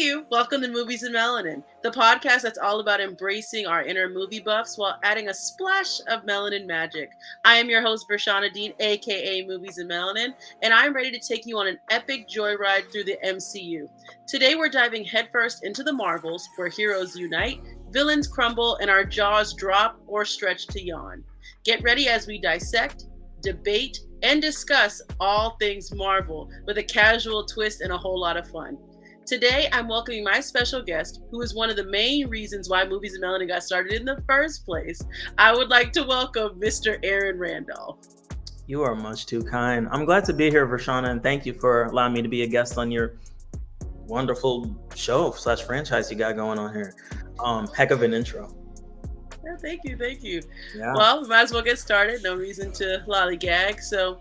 you, welcome to Movies and Melanin, the podcast that's all about embracing our inner movie buffs while adding a splash of melanin magic. I am your host, Vershana Dean, aka Movies and Melanin, and I'm ready to take you on an epic joyride through the MCU. Today we're diving headfirst into the Marvels, where heroes unite, villains crumble, and our jaws drop or stretch to yawn. Get ready as we dissect, debate, and discuss all things Marvel with a casual twist and a whole lot of fun. Today, I'm welcoming my special guest, who is one of the main reasons why Movies and Melanin got started in the first place. I would like to welcome Mr. Aaron Randolph. You are much too kind. I'm glad to be here, Vershana, and thank you for allowing me to be a guest on your wonderful show / franchise you got going on here. Heck of an intro. Yeah, thank you. Yeah. Well, we might as well get started. No reason to lollygag. So,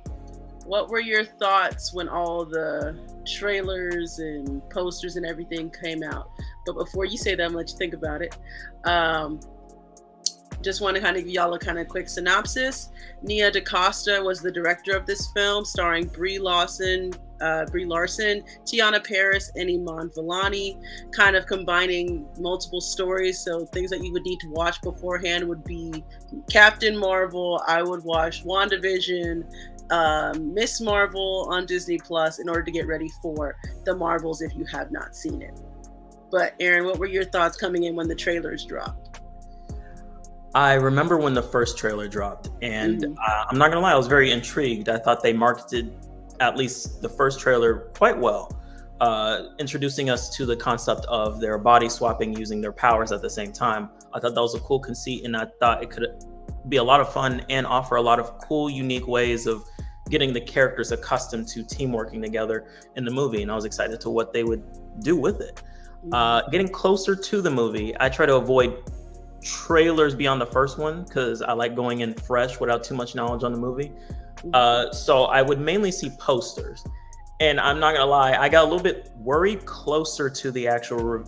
what were your thoughts when all the trailers and posters and everything came out? But before you say that, I'm gonna let you think about it. Just want to kind of give y'all a kind of quick synopsis. Nia DaCosta was the director of this film, starring Brie Larson, Tiana Paris, and Iman Vellani, kind of combining multiple stories. So things that you would need to watch beforehand would be Captain Marvel. I would watch WandaVision, Miss Marvel on Disney Plus in order to get ready for the Marvels if you have not seen it. But Aaron, what were your thoughts coming in when the trailers dropped? I remember when the first trailer dropped, and I'm not gonna lie, I was very intrigued. I thought they marketed at least the first trailer quite well, introducing us to the concept of their body swapping using their powers at the same time. I thought that was a cool conceit, and I thought it could be a lot of fun and offer a lot of cool, unique ways of getting the characters accustomed to team working together in the movie, and I was excited to what they would do with it. Getting closer to the movie, I try to avoid trailers beyond the first one because I like going in fresh without too much knowledge on the movie. So I would mainly see posters, and I'm not gonna lie, I got a little bit worried closer to the actual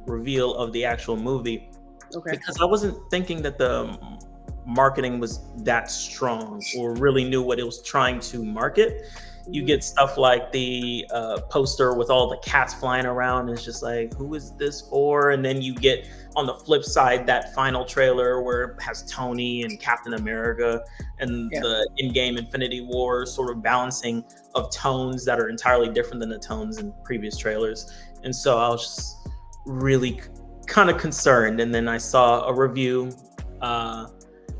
reveal of the actual movie, because I wasn't thinking that the marketing was that strong or really knew what it was trying to market. You get stuff like the poster with all the cats flying around. It's just like, who is this for? And then you get on the flip side that final trailer where it has Tony and Captain America and the in-game Infinity War sort of balancing of tones that are entirely different than the tones in previous trailers. And so I was just really kind of concerned. And then I saw a review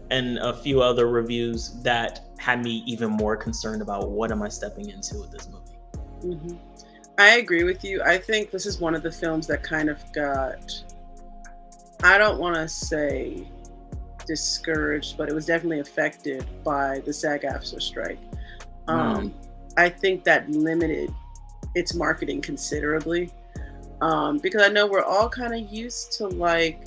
and a few other reviews that had me even more concerned about what am I stepping into with this movie. I agree with you. I think this is one of the films that kind of got, I don't want to say discouraged, but it was definitely affected by the SAG-AFTRA strike. I think that limited its marketing considerably, because I know we're all kind of used to like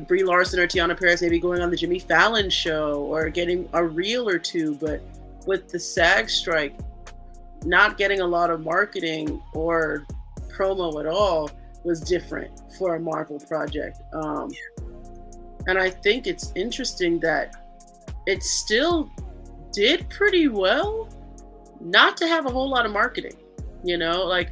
Brie Larson or Tiana Paris maybe going on the Jimmy Fallon show or getting a reel or two, but with the SAG strike, not getting a lot of marketing or promo at all was different for a Marvel project. And I think it's interesting that it still did pretty well not to have a whole lot of marketing, like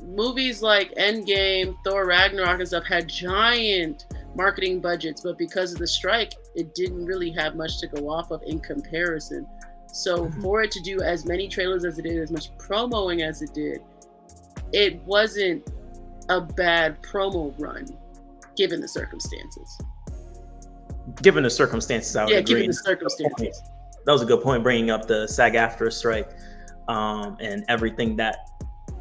movies like Endgame, Thor Ragnarok and stuff had giant marketing budgets, but because of the strike, it didn't really have much to go off of in comparison. So for it to do as many trailers as it did, as much promoing as it did, it wasn't a bad promo run, given the circumstances. Given the circumstances, I would agree. Given the circumstances. That was a good point, bringing up the SAG-AFTRA strike and everything that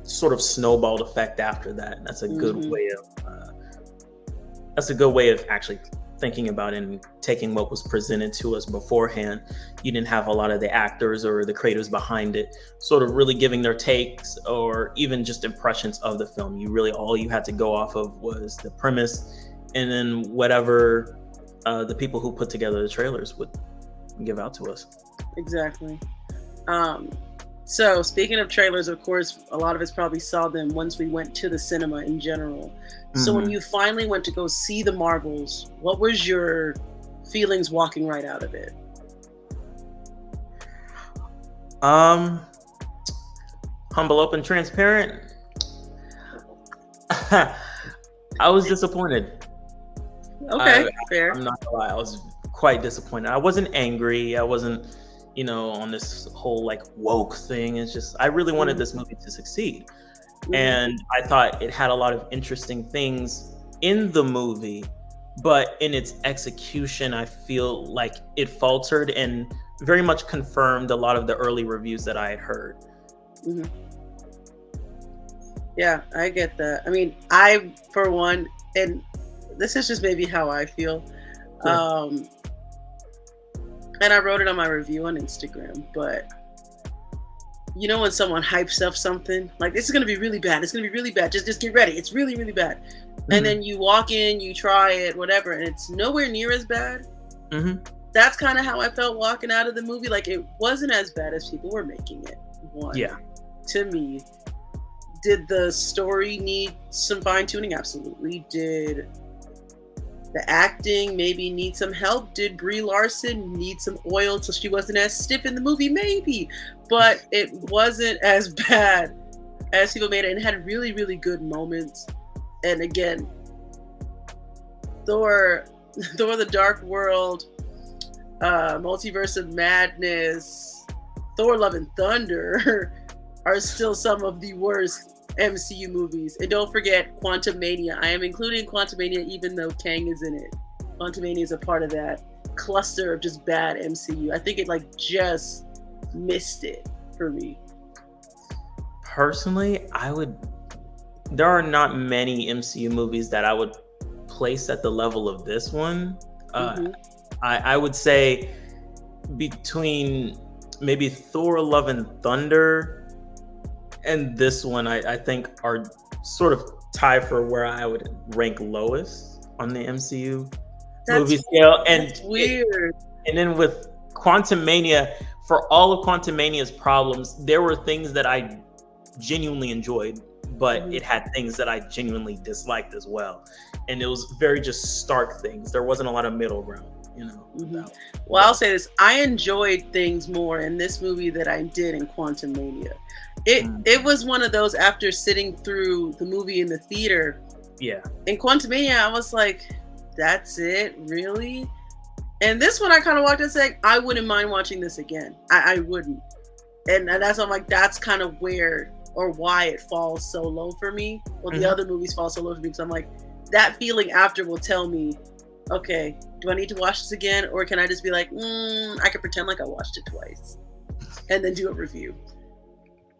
sort of snowballed effect after that. That's a good way of actually thinking about it and taking what was presented to us beforehand. You didn't have a lot of the actors or the creators behind it sort of really giving their takes or even just impressions of the film. All you had to go off of was the premise and then whatever the people who put together the trailers would give out to us. Exactly. So speaking of trailers, of course, a lot of us probably saw them once we went to the cinema in general. So when you finally went to go see the Marvels, what was your feelings walking right out of it? humble, open, transparent. I was disappointed. Okay, I, fair. I'm not gonna lie, I was quite disappointed. I wasn't angry. I wasn't, on this whole like woke thing. It's just I really wanted Mhm, this movie to succeed, mhm, and I thought it had a lot of interesting things in the movie, but in its execution, I feel like it faltered and very much confirmed a lot of the early reviews that I had heard. mhm. Yeah, I get that. I mean, I for one, and this is just maybe how I feel. Sure. Um, and I wrote it on my review on Instagram, but you know when someone hypes up something, like this is gonna be really bad, it's gonna be really bad, just get ready, it's really, really bad. And Hmm. then you walk in, you try it, whatever, and it's nowhere near as bad. Hmm. That's kind of how I felt walking out of the movie. Like it wasn't as bad as people were making it. One, Yeah. to me, did the story need some fine tuning? Absolutely. Did the acting maybe need some help? Did Brie Larson need some oil so she wasn't as stiff in the movie? Maybe, but it wasn't as bad as people made it, and had really, really good moments. And again, Thor, Thor: The Dark World, Multiverse of Madness, Thor: Love and Thunder are still some of the worst MCU movies. And don't forget Quantumania. I am including Quantumania even though Kang is in it. Quantumania is a part of that cluster of just bad MCU. I think it like just missed it for me. Personally, I would. There are not many MCU movies that I would place at the level of this one. Uh, Hmm. I would say between maybe Thor: Love and Thunder and this one, I think are sort of tied for where I would rank lowest on the MCU movie That's scale. that's weird. And then with Quantum Mania, for all of Quantum Mania's problems, there were things that I genuinely enjoyed, but Mhm. it had things that I genuinely disliked as well. And it was very just stark things. There wasn't a lot of middle ground, with Hmm. that. Well, I'll say this: I enjoyed things more in this movie than I did in Quantum Mania. It Mm, was one of those after sitting through the movie in the theater. yeah. In Quantum Mania, I was like, "That's it, really?" And this one, I kind of walked in saying, "I wouldn't mind watching this again. I wouldn't." And that's I'm like, that's kind of where or why it falls so low for me. Well, the Hmm. other movies fall so low for me because I'm like, that feeling after will tell me, okay, do I need to watch this again, or can I just be like, I can pretend like I watched it twice and then do a review?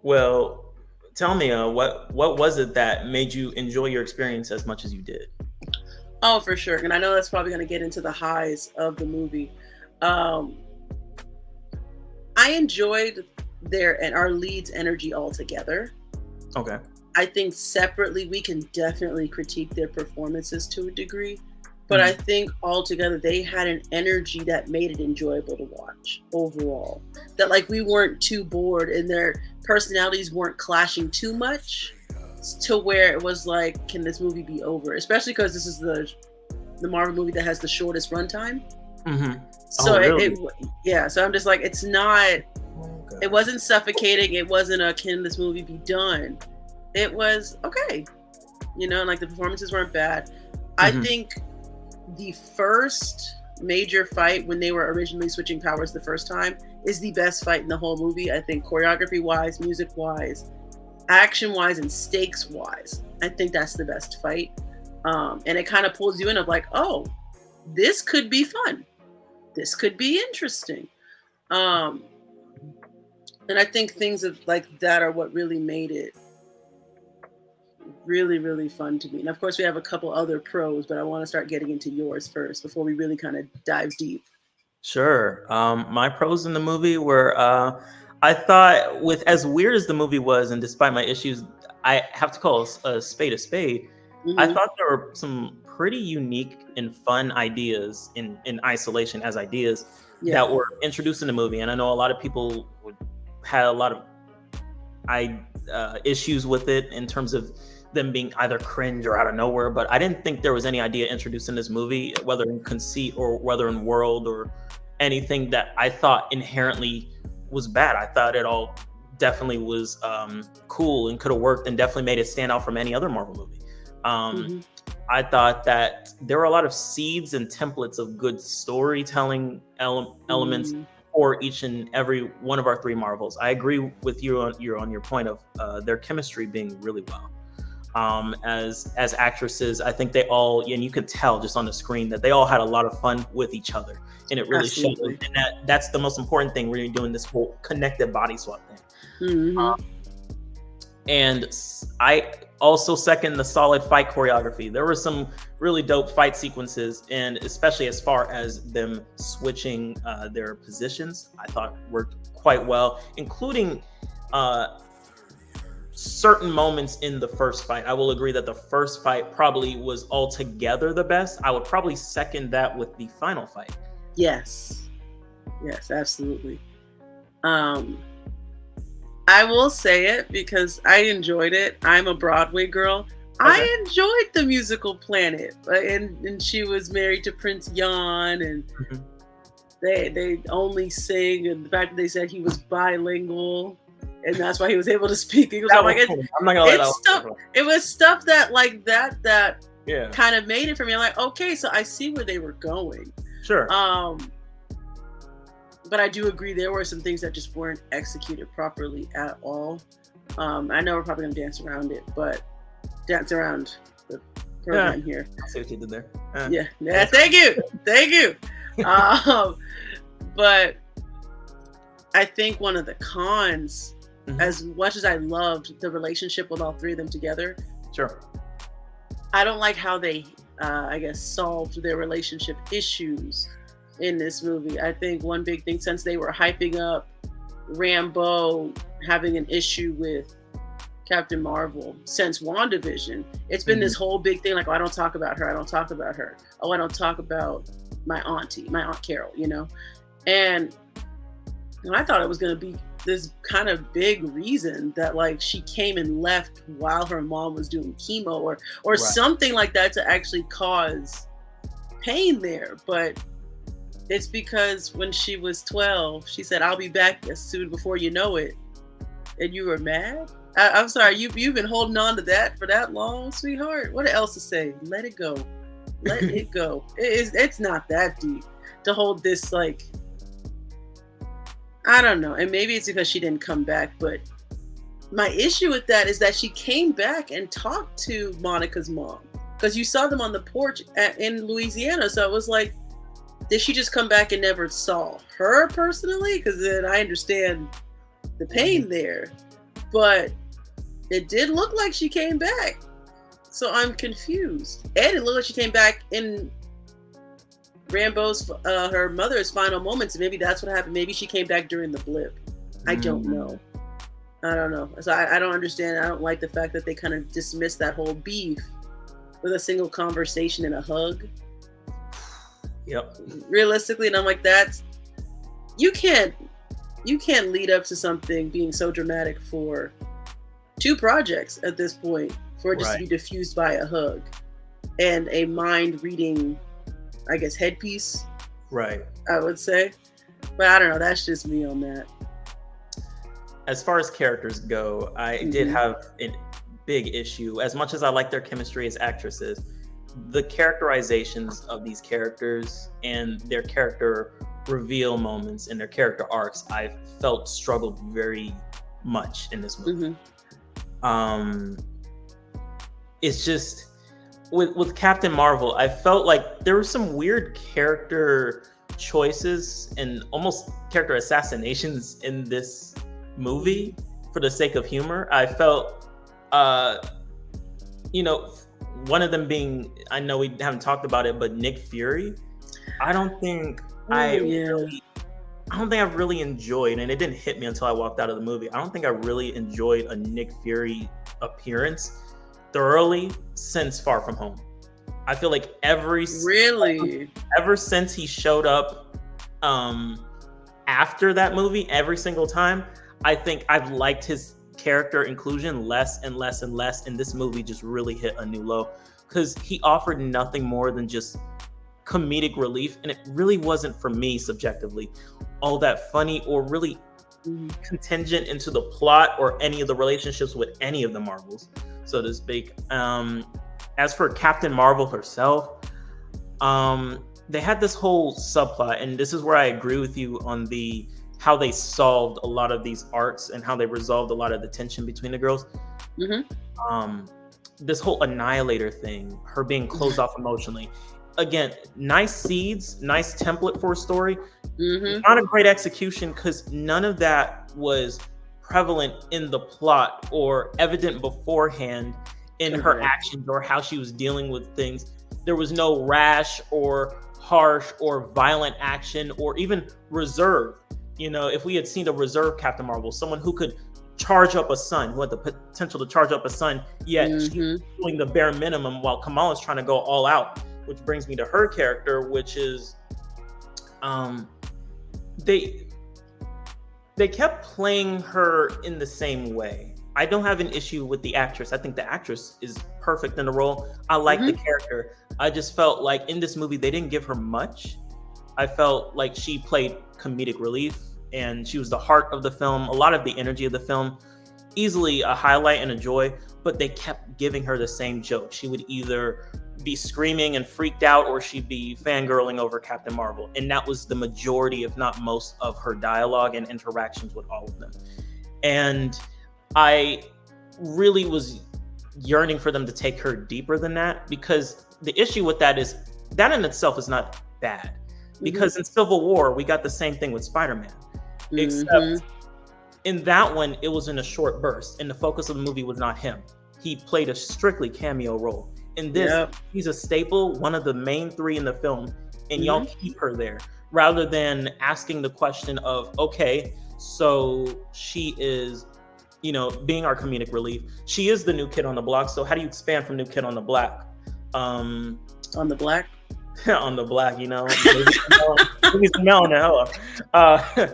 Well, tell me, what was it that made you enjoy your experience as much as you did? Oh, for sure. And I know that's probably going to get into the highs of the movie. Um, I enjoyed their and our leads' energy altogether. Okay. I think separately we can definitely critique their performances to a degree, but I Hmm. think altogether they had an energy that made it enjoyable to watch overall. That like we weren't too bored and their personalities weren't clashing too much to where it was like, can this movie be over? Especially because this is the Marvel movie that has the shortest runtime. Hmm. So Oh, really? yeah. So I'm just like, it's not. It Okay. wasn't suffocating. It wasn't a can this movie be done? It was okay. Like the performances weren't bad. I Hmm. think the first major fight when they were originally switching powers the first time is the best fight in the whole movie. I think choreography wise, music wise, action wise, and stakes wise, I think that's the best fight. And it kind of pulls you in of like, oh, this could be fun. This could be interesting. Um, and I think things of like that are what really made it really, really fun to me. And of course, we have a couple other pros, but I want to start getting into yours first before we really kind of dive deep. Sure. My pros in the movie were I thought, with as weird as the movie was, and despite my issues, I have to call a spade a spade. I Hmm. thought there were some pretty unique and fun ideas in isolation as ideas Yeah. that were introduced in the movie. And I know a lot of people had a lot of issues with it in terms of them being either cringe or out of nowhere. But I didn't think there was any idea introduced in this movie, whether in conceit or whether in world or anything, that I thought inherently was bad. I thought it all definitely was cool and could have worked and definitely made it stand out from any other Marvel movie. Hmm. I thought that there were a lot of seeds and templates of good storytelling elements Mm. for each and every one of our three Marvels. I agree with you on your point of their chemistry being really well. As actresses, I think they all, and you could tell just on the screen that they all had a lot of fun with each other, and it really showed. Absolutely. And that's the most important thing when you're doing this whole connected body swap thing. Hmm. And I also second the solid fight choreography. There were some really dope fight sequences, and especially as far as them switching their positions, I thought worked quite well, including certain moments in the first fight. I will agree that the first fight probably was altogether the best. I would probably second that with the final fight. Yes. Yes, absolutely. Um, I will say it because I enjoyed it. I'm a Broadway girl. Okay. I enjoyed the musical Planet, and she was married to Prince Jan, and Mhm. they only sing, and the fact that they said he was bilingual, and that's why he was able to speak English. That I'm like, was cool. I'm not gonna lie, that it's was stuff. cool. It was stuff that like that Yeah, kind of made it for me. I'm like, okay, so I see where they were going. sure. But I do agree there were some things that just weren't executed properly at all. I know we're probably gonna dance around it, but dance around the program here. I see what you did there. Yeah. Thank you. Um, but I think one of the cons, Mhm. as much as I loved the relationship with all three of them together, Sure. I don't like how they, I guess, solved their relationship issues in this movie. I think one big thing, since they were hyping up Rambeau having an issue with Captain Marvel since WandaVision, it's been this whole big thing like, oh, I don't talk about her. I don't talk about her. Oh, I don't talk about my Aunt Carol, And I thought it was going to be this kind of big reason that like she came and left while her mom was doing chemo or Right. something like that to actually cause pain there. But it's because when she was 12, she said, I'll be back as soon before you know it. And you were mad? I'm sorry, you've been holding on to that for that long, sweetheart? What else to say? Let it go. Let it go. It's not that deep to hold this, like, I don't know. And maybe it's because she didn't come back, but my issue with that is that she came back and talked to Monica's mom because you saw them on the porch in Louisiana. So it was like, did she just come back and never saw her personally? Because then I understand the pain there. But it did look like she came back. So I'm confused. And it looked like she came back in Rambeau's, her mother's final moments. Maybe that's what happened. Maybe she came back during the blip. I don't know. I don't know. So I don't understand. I don't like the fact that they kind of dismissed that whole beef with a single conversation and a hug. Yep. Realistically, and I'm like, you can't lead up to something being so dramatic for 2 projects at this point for it just to be diffused by a hug and a mind reading, I guess, headpiece. Right. I would say, but I don't know. That's just me on that. As far as characters go, I did have a big issue. As much as I like their chemistry as actresses, the characterizations of these characters and their character reveal moments and their character arcs, I felt struggled very much in this movie. It's just with Captain Marvel, I felt like there were some weird character choices and almost character assassinations in this movie for the sake of humor. I felt one of them being, I know we haven't talked about it, but Nick Fury. I don't think I've really enjoyed, and it didn't hit me until I walked out of the movie. I don't think I really enjoyed a Nick Fury appearance thoroughly since Far From Home. I feel like ever since he showed up after that movie, every single time, I think I've liked his character inclusion less and less and less, and this movie just really hit a new low because he offered nothing more than just comedic relief, and it really wasn't, for me subjectively, all that funny or really Mhm. contingent into the plot or any of the relationships with any of the Marvels, so to speak. As for Captain Marvel herself, they had this whole subplot, and this is where I agree with you on the how they solved a lot of these arcs and how they resolved a lot of the tension between the girls. Mhm. Um, this whole Annihilator thing, her being closed off emotionally. Again, nice seeds, nice template for a story. Mhm. Not a great execution because none of that was prevalent in the plot or evident beforehand in her Correct. actions or how she was dealing with things. There was no rash or harsh or violent action or even reserve. You know, if we had seen a reserve Captain Marvel, someone who could charge up a sun, who had the potential to charge up a sun, yet she's Mhm. doing the bare minimum while Kamala's trying to go all out. Which brings me to her character, which is um, they they kept playing her in the same way. I don't have an issue with the actress. I think the actress is perfect in the role. I like the Mhm. character. I just felt like in this movie they didn't give her much. I felt like she played comedic relief and she was the heart of the film, a lot of the energy of the film, easily a highlight and a joy, but they kept giving her the same joke. She would either be screaming and freaked out or she'd be fangirling over Captain Marvel. And that was the majority, if not most, of her dialogue and interactions with all of them. And I really was yearning for them to take her deeper than that because the issue with that is that in itself is not bad. Mhm. Because in Civil War, we got the same thing with Spider-Man, Mhm. except in that one, it was in a short burst, and the focus of the movie was not him. He played a strictly cameo role. In this, Yep. he's a staple, one of the main three in the film, and y'all Mhm. keep her there rather than asking the question of, okay, so she is, being our comedic relief. She is the new kid on the block. So how do you expand from new kid on the block? Um, On the black. on the black, maybe some melon, hello. Uh,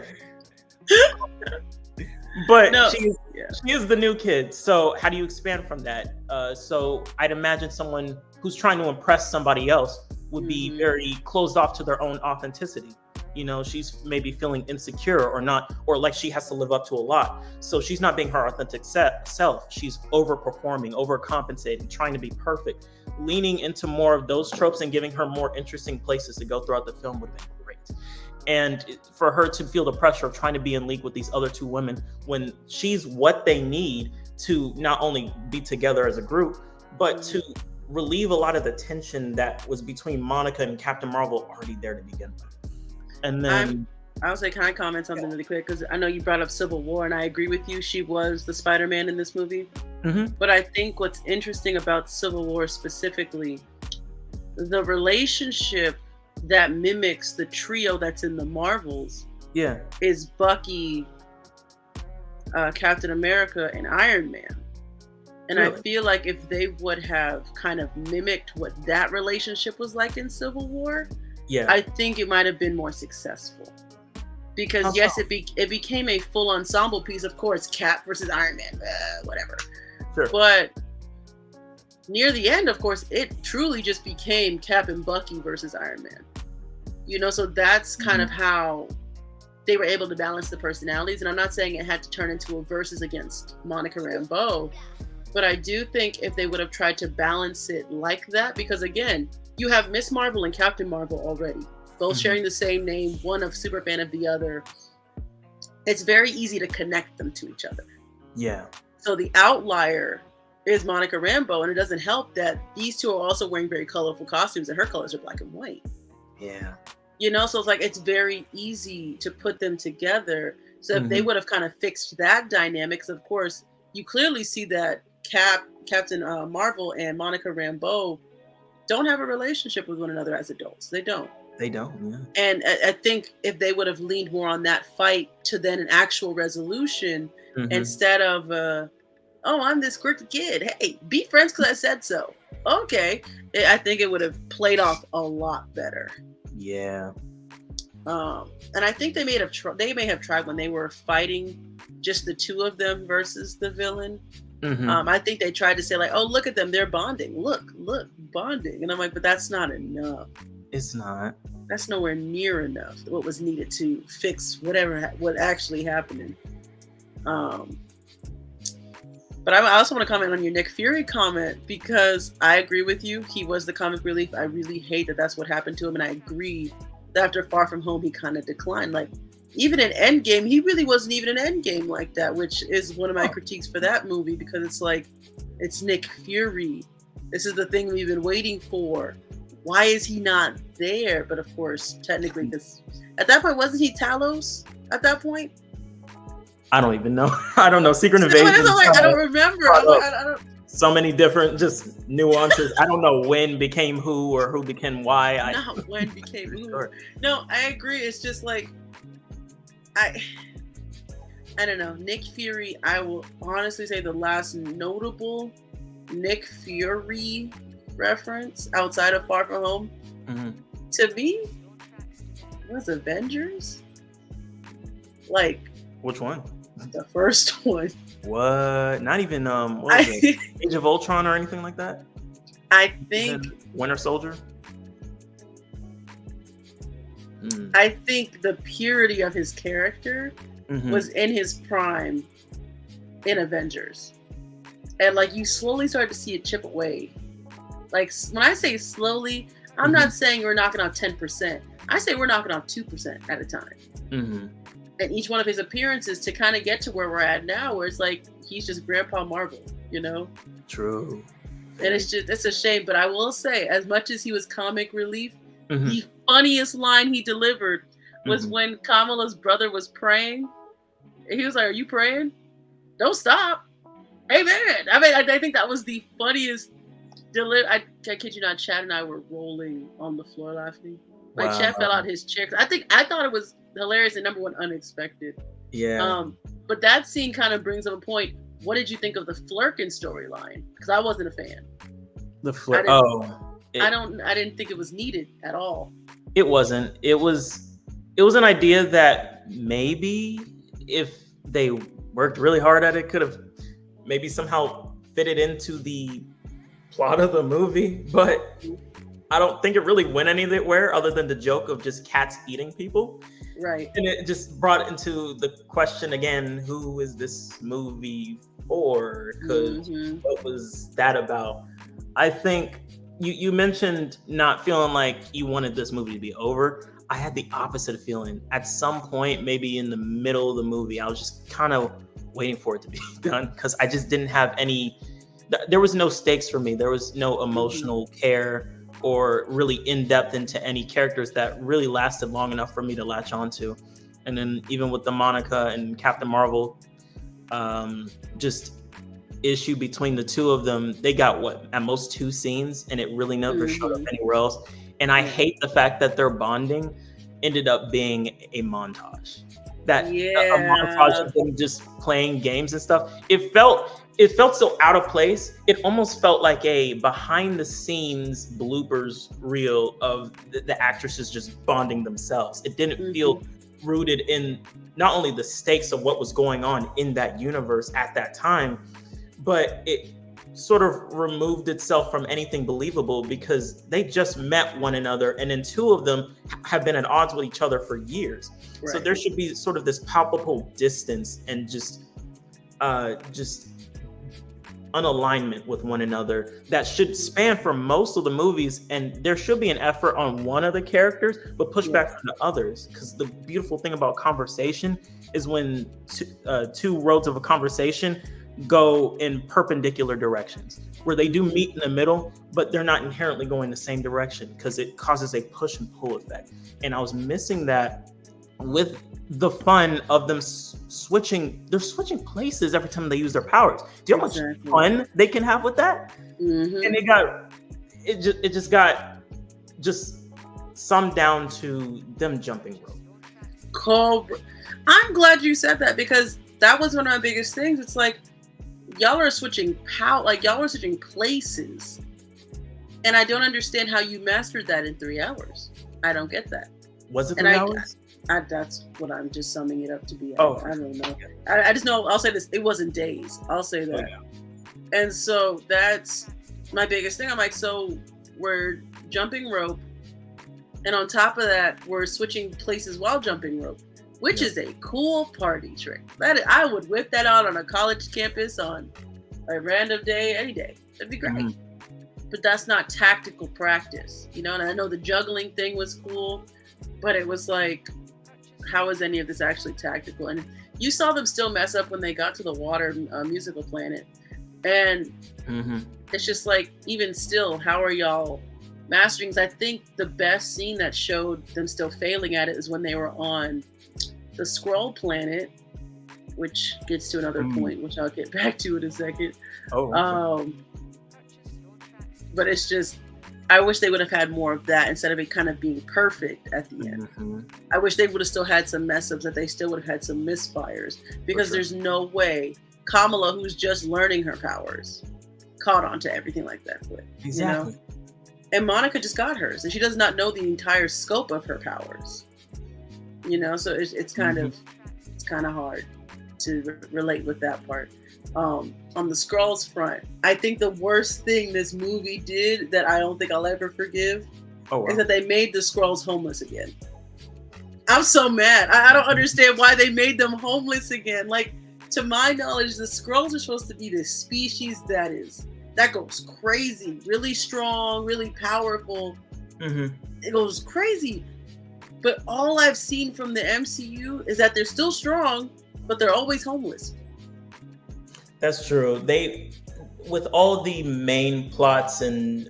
but No. she Yeah. is the new kid. So how do you expand from that? So I'd imagine someone who's trying to impress somebody else would be Mhm. very closed off to their own authenticity. She's maybe feeling insecure or not, or like she has to live up to a lot. So she's not being her authentic self. She's overperforming, overcompensating, trying to be perfect. Leaning into more of those tropes and giving her more interesting places to go throughout the film would have been great. And for her to feel the pressure of trying to be in league with these other two women when she's what they need to not only be together as a group, but to relieve a lot of the tension that was between Monica and Captain Marvel already there to begin with. And I'm then, I was like, can I comment something really quick? Because I know you brought up Civil War, and I agree with you. She was the Spider-Man in this movie. mhm, But I think what's interesting about Civil War specifically, the relationship that mimics the trio that's in the Marvels yeah, is Bucky, Captain America, and Iron Man. And I really, feel like if they would have kind of mimicked what that relationship was like in Civil War, yeah, I think it might have been more successful. how Because come? yes, it became a full ensemble piece. Of course, Cap versus Iron Man, whatever. Sure, But near the end, of course, it truly just became Cap and Bucky versus Iron Man. So that's kind mhm, of how they were able to balance the personalities. And I'm not saying it had to turn into a versus against Monica Rambeau, but I do think if they would have tried to balance it like that, because again, you have Miss Marvel and Captain Marvel already, both mhm, sharing the same name, one a super fan of the other. It's very easy to connect them to each other. yeah, So the outlier is Monica Rambeau, and it doesn't help that these two are also wearing very colorful costumes, and her colors are black and white. yeah, So it's like it's very easy to put them together. So if they mhm, would have kind of fixed that dynamics, of course, you clearly see that Captain Marvel and Monica Rambeau don't have a relationship with one another as adults. They don't. they don't, yeah, And I think if they would have leaned more on that fight to then an actual resolution mhm, instead of, oh, I'm this quirky kid. Hey, be friends because I said so. Okay. I think it would have played off a lot better. yeah, And I think they may have tried when they were fighting just the two of them versus the villain. mhm, I think they tried to say like, "Oh, look at them, they're bonding. Look, bonding." And I'm like, but that's not enough. it's not. That's nowhere near enough. What was needed to fix what actually happened. Um, but I also want to comment on your Nick Fury comment because I agree with you. He was the comic relief. I really hate that that's what happened to him, and I agree that after Far From Home he kind of declined. Like even in Endgame, he really wasn't even an Endgame like that, which is one of my critiques for that movie because it's like it's Nick Fury. This is the thing we've been waiting for. Why is he not there? But of course, technically, because at that point wasn't he Talos? At that point. I don't even know. I don't know. Secret Invasion. I don't remember. I don't. So many different just nuances. I don't know when became who or who became why. Not when became who. Sure. No, I agree. It's just like I don't know. Nick Fury. I will honestly say the last notable Nick Fury reference outside of Far From Home to me was Avengers. Like which one? The first one. What? Not even what was it? Age of Ultron or anything like that? I think Winter Soldier. I think the purity of his character was in his prime in Avengers. And like you slowly start to see it chip away. Like when I say slowly, I'm not saying we're knocking off 10%. I say we're knocking off 2% at a time. And each one of his appearances to kind of get to where we're at now, where it's like he's just Grandpa Marvel, you know? True. And it's a shame. But I will say, as much as he was comic relief, the funniest line he delivered was when Kamala's brother was praying. And he was like, "Are you praying? Don't stop. Amen." I mean, I think that was the funniest I kid you not, Chad and I were rolling on the floor laughing. Like Chad fell out his chair. I thought it was hilarious and number one, unexpected. Yeah. But that scene kind of brings up a point. What did you think of the Flurkin storyline? Because I wasn't a fan. I didn't think it was needed at all. It wasn't. It was an idea that maybe if they worked really hard at it, could have maybe somehow fitted into the plot of the movie, but I don't think it really went anywhere other than the joke of just cats eating people. Right. And it just brought into the question again, who is this movie for? Because what was that about? I think you mentioned not feeling like you wanted this movie to be over. I had the opposite feeling. At some point, maybe in the middle of the movie, I was just kind of waiting for it to be done because I just didn't have any. There was no stakes for me. There was no emotional care or really in depth into any characters that really lasted long enough for me to latch onto. And then even with the Monica and Captain Marvel, just issue between the two of them, they got at most 2 scenes, and it really never showed up anywhere else. And I hate the fact that their bonding ended up being a montage. A montage of them just playing games and stuff. It felt so out of place. It almost felt like a behind the scenes bloopers reel of the actresses just bonding themselves. It didn't feel rooted in not only the stakes of what was going on in that universe at that time, but it sort of removed itself from anything believable because they just met one another, and then 2 of them have been at odds with each other for years. Right. So there should be sort of this palpable distance and just unalignment with one another that should span for most of the movies, and there should be an effort on one of the characters but push back from the others, because the beautiful thing about conversation is when 2 roads of a conversation go in perpendicular directions, where they do meet in the middle, but they're not inherently going the same direction because it causes a push and pull effect. And I was missing that with the fun of them switching places every time they use their powers. Do you know how much fun they can have with that? And it just got summed down to them jumping rope. Cobra. I'm glad you said that, because that was one of my biggest things. It's like, y'all are switching y'all are switching places, and I don't understand how you mastered that in 3 hours. I don't get that. Was it 3 hours? That's what I'm just summing it up to be. I don't know. I just know. I'll say this: it wasn't days. I'll say that. And so that's my biggest thing. I'm like, so we're jumping rope. And on top of that, we're switching places while jumping rope, which Yeah. is a cool party trick. I would whip that out on a college campus on a random day, any day. That'd be great. Mhm. But that's not tactical practice, you know. And I know the juggling thing was cool, but it was like, how is any of this actually tactical? And you saw them still mess up when they got to the water musical planet, and Mhm. it's just like, even still, how are y'all mastering? 'Cause I think the best scene that showed them still failing at it is when they were on the Skrull planet, which gets to another Mm. point, which I'll get back to in a second. Oh, okay. But it's just, I wish they would have had more of that instead of it kind of being perfect at the end. Mhm. I wish they would have still had some mess ups, that they still would have had some misfires, because sure. there's no way Kamala, who's just learning her powers, caught on to everything like that quick. Exactly. You know? And Monica just got hers, and she does not know the entire scope of her powers. You know, so it's kind Mhm. of, it's kind of hard to relate with that part. On the Skrulls front, I think the worst thing this movie did that I don't think I'll ever forgive Oh, is wow. that they made the Skrulls homeless again. I'm so mad. I don't understand why they made them homeless again. Like, to my knowledge, the Skrulls are supposed to be this species that goes crazy, really strong, really powerful. Mhm. It goes crazy. But all I've seen from the MCU is that they're still strong, but they're always homeless. That's true. With all the main plots and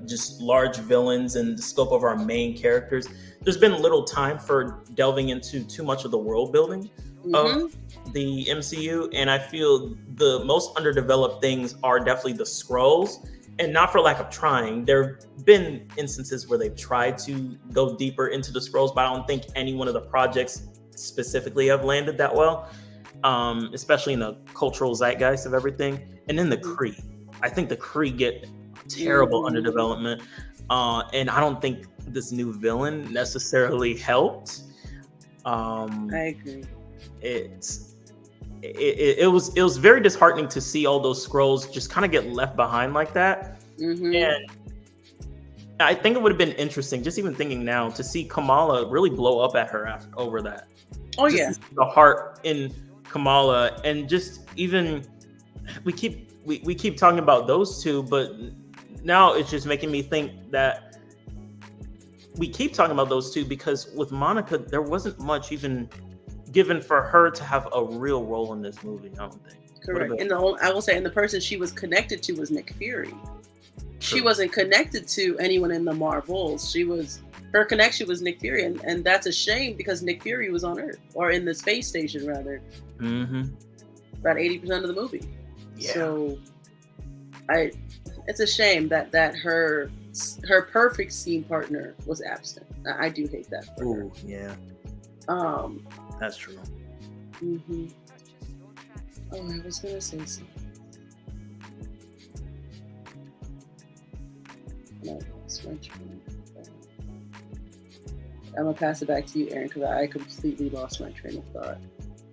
just large villains and the scope of our main characters, there's been little time for delving into too much of the world building of Hmm. the MCU. And I feel the most underdeveloped things are definitely the scrolls. And not for lack of trying. There have been instances where they've tried to go deeper into the scrolls, but I don't think any one of the projects specifically have landed that well, especially in the cultural zeitgeist of everything. And then the Hmm. Kree. I think the Kree get terrible Hmm. underdevelopment. And I don't think this new villain necessarily helped. I Um, agree. it's it was very disheartening to see all those scrolls just kind of get left behind like that. Hmm. And I think it would have been interesting, just even thinking now, to see Kamala really blow up at her over that. Oh Just to yeah. see the heart in Kamala, and just even we keep talking about those two, but now it's just making me think that we keep talking about those two because with Monica, there wasn't much even given for her to have a real role in this movie. I don't think. What Correct. about And the whole, I will say, and the person she was connected to was Nick Fury. She true? wasn't connected to anyone in the Marvels. Her connection was Nick Fury, and that's a shame because Nick Fury was on Earth, or in the space station rather, Mm-hmm. about 80% of the movie. Yeah. So it's a shame that her perfect scene partner was absent. I do hate that for her. Ooh, yeah, Um. that's true. Mhm. Oh, I was gonna say something. No, I lost my train of thought. I'm gonna pass it back to you, Aaron, because I completely lost my train of thought.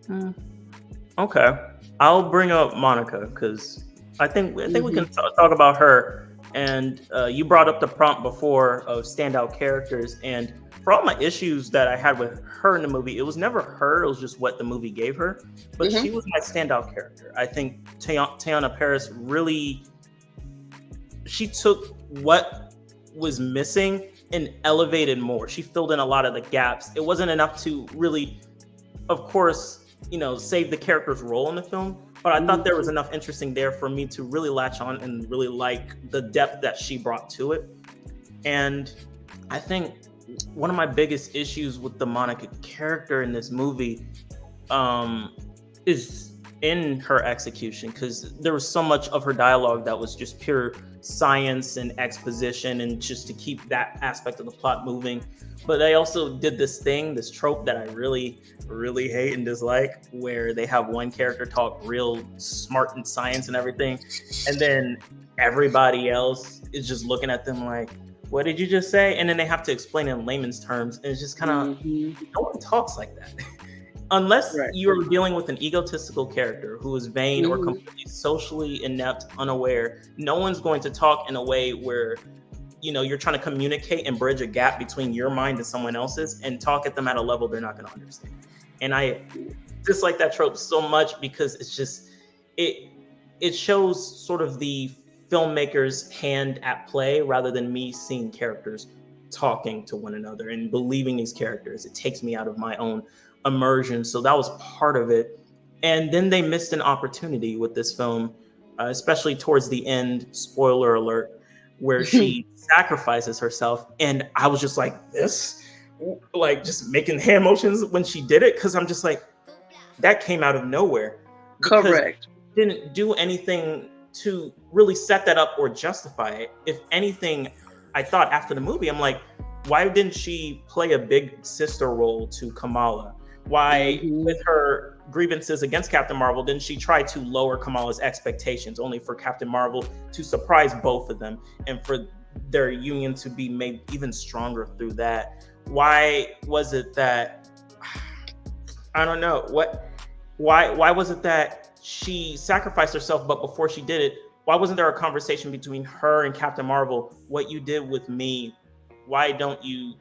Mm. Okay, I'll bring up Monica because I think we can Hmm. talk about her. And you brought up the prompt before of standout characters, and for all my issues that I had with her in the movie, it was never her; it was just what the movie gave her. But Hmm. she was my standout character. I think Teyana Paris really she took what was missing and elevated more. She filled in a lot of the gaps. It wasn't enough to really, of course, save the character's role in the film. But I thought there was Hmm. enough interesting there for me to really latch on and really like the depth that she brought to it. And I think one of my biggest issues with the Monica character in this movie is in her execution because there was so much of her dialogue that was just pure science and exposition and just to keep that aspect of the plot moving. But they also did this trope that I really, really hate and dislike, where they have one character talk real smart in science and everything, and then everybody else is just looking at them like, what did you just say? And then they have to explain in layman's terms. And it's just kind of, Hmm. no one talks like that. Unless Right. you're dealing with an egotistical character who is vain or Hmm. completely socially inept, unaware, no one's going to talk in a way where you're trying to communicate and bridge a gap between your mind and someone else's and talk at them at a level they're not going to understand. And I dislike that trope so much because it's just it shows sort of the filmmaker's hand at play rather than me seeing characters talking to one another and believing these characters. It takes me out of my own immersion. So that was part of it. And then they missed an opportunity with this film, especially towards the end, spoiler alert, where she sacrifices herself. And I was just like, this, like just making hand motions when she did it. Cause I'm just like, that came out of nowhere. Correct. Didn't do anything to really set that up or justify it. If anything, I thought after the movie, I'm like, why didn't she play a big sister role to Kamala? Why, with her grievances against Captain Marvel, didn't she try to lower Kamala's expectations, only for Captain Marvel to surprise both of them and for their union to be made even stronger through that? Why was it that, I don't know, why was it that she sacrificed herself, but before she did it, why wasn't there a conversation between her and Captain Marvel? What you did with me, why don't you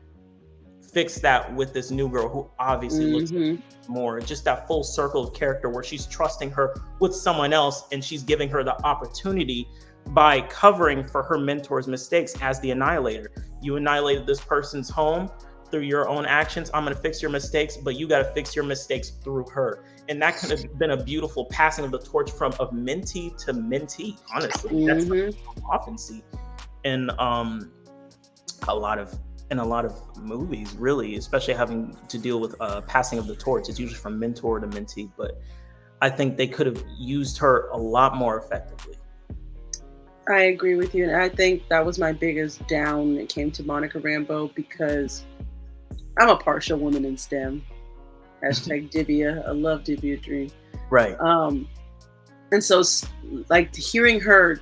fix that with this new girl who obviously looks more, just that full circle of character where she's trusting her with someone else and she's giving her the opportunity by covering for her mentor's mistakes as the Annihilator. You annihilated this person's home through your own actions. I'm going to fix your mistakes, but you got to fix your mistakes through her. And that could have been a beautiful passing of the torch of mentee to mentee, honestly. That's what you often see in a lot of movies, really, especially having to deal with passing of the torch. It's usually from mentor to mentee, but I think they could have used her a lot more effectively. I agree with you, and I think that was my biggest down when it came to Monica Rambeau, because I'm a partial woman in STEM. Hashtag Divya. I love Divya Dream. Right. And so, like, hearing her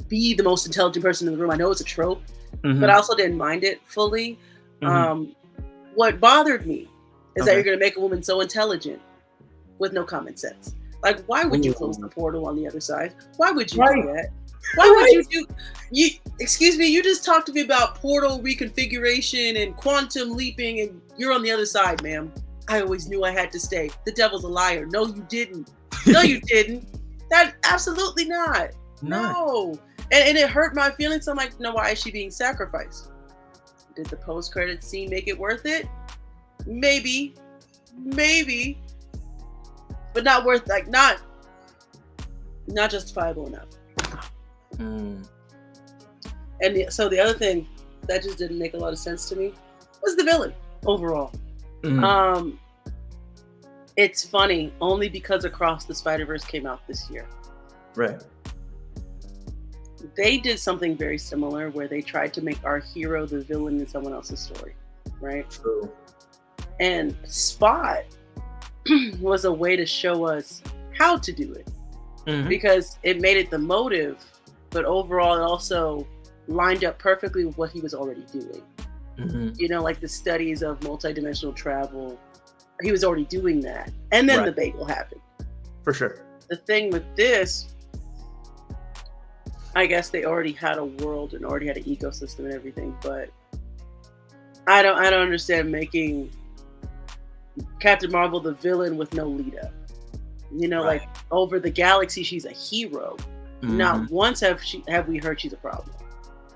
be the most intelligent person in the room, I know it's a trope, but I also didn't mind it fully. What bothered me is that you're going to make a woman so intelligent with no common sense. Like, why would you close the portal on the other side? Why would you do that? Why would you excuse me, you just talked to me about portal reconfiguration and quantum leaping, and you're on the other side, ma'am. I always knew I had to stay. The devil's a liar. No, you didn't. No, you didn't. That absolutely not. No. And it hurt my feelings. I'm like, no, why is she being sacrificed? Did the post-credit scene make it worth it? Maybe. But not worth, like, not justifiable enough. And so the other thing that just didn't make a lot of sense to me was the villain overall. It's funny only because Across the Spider-Verse came out this year. Right. They did something very similar where they tried to make our hero the villain in someone else's story, right? True. And Spot was a way to show us how to do it, because it made it the motive, but overall it also lined up perfectly with what he was already doing. You know, like the studies of multidimensional travel, he was already doing that. And then the bagel happened. For sure. The thing with this, I guess they already had a world and already had an ecosystem and everything, but I don't understand making Captain Marvel the villain with no lead up. You know, like over the galaxy, she's a hero. Not once have we heard she's a problem.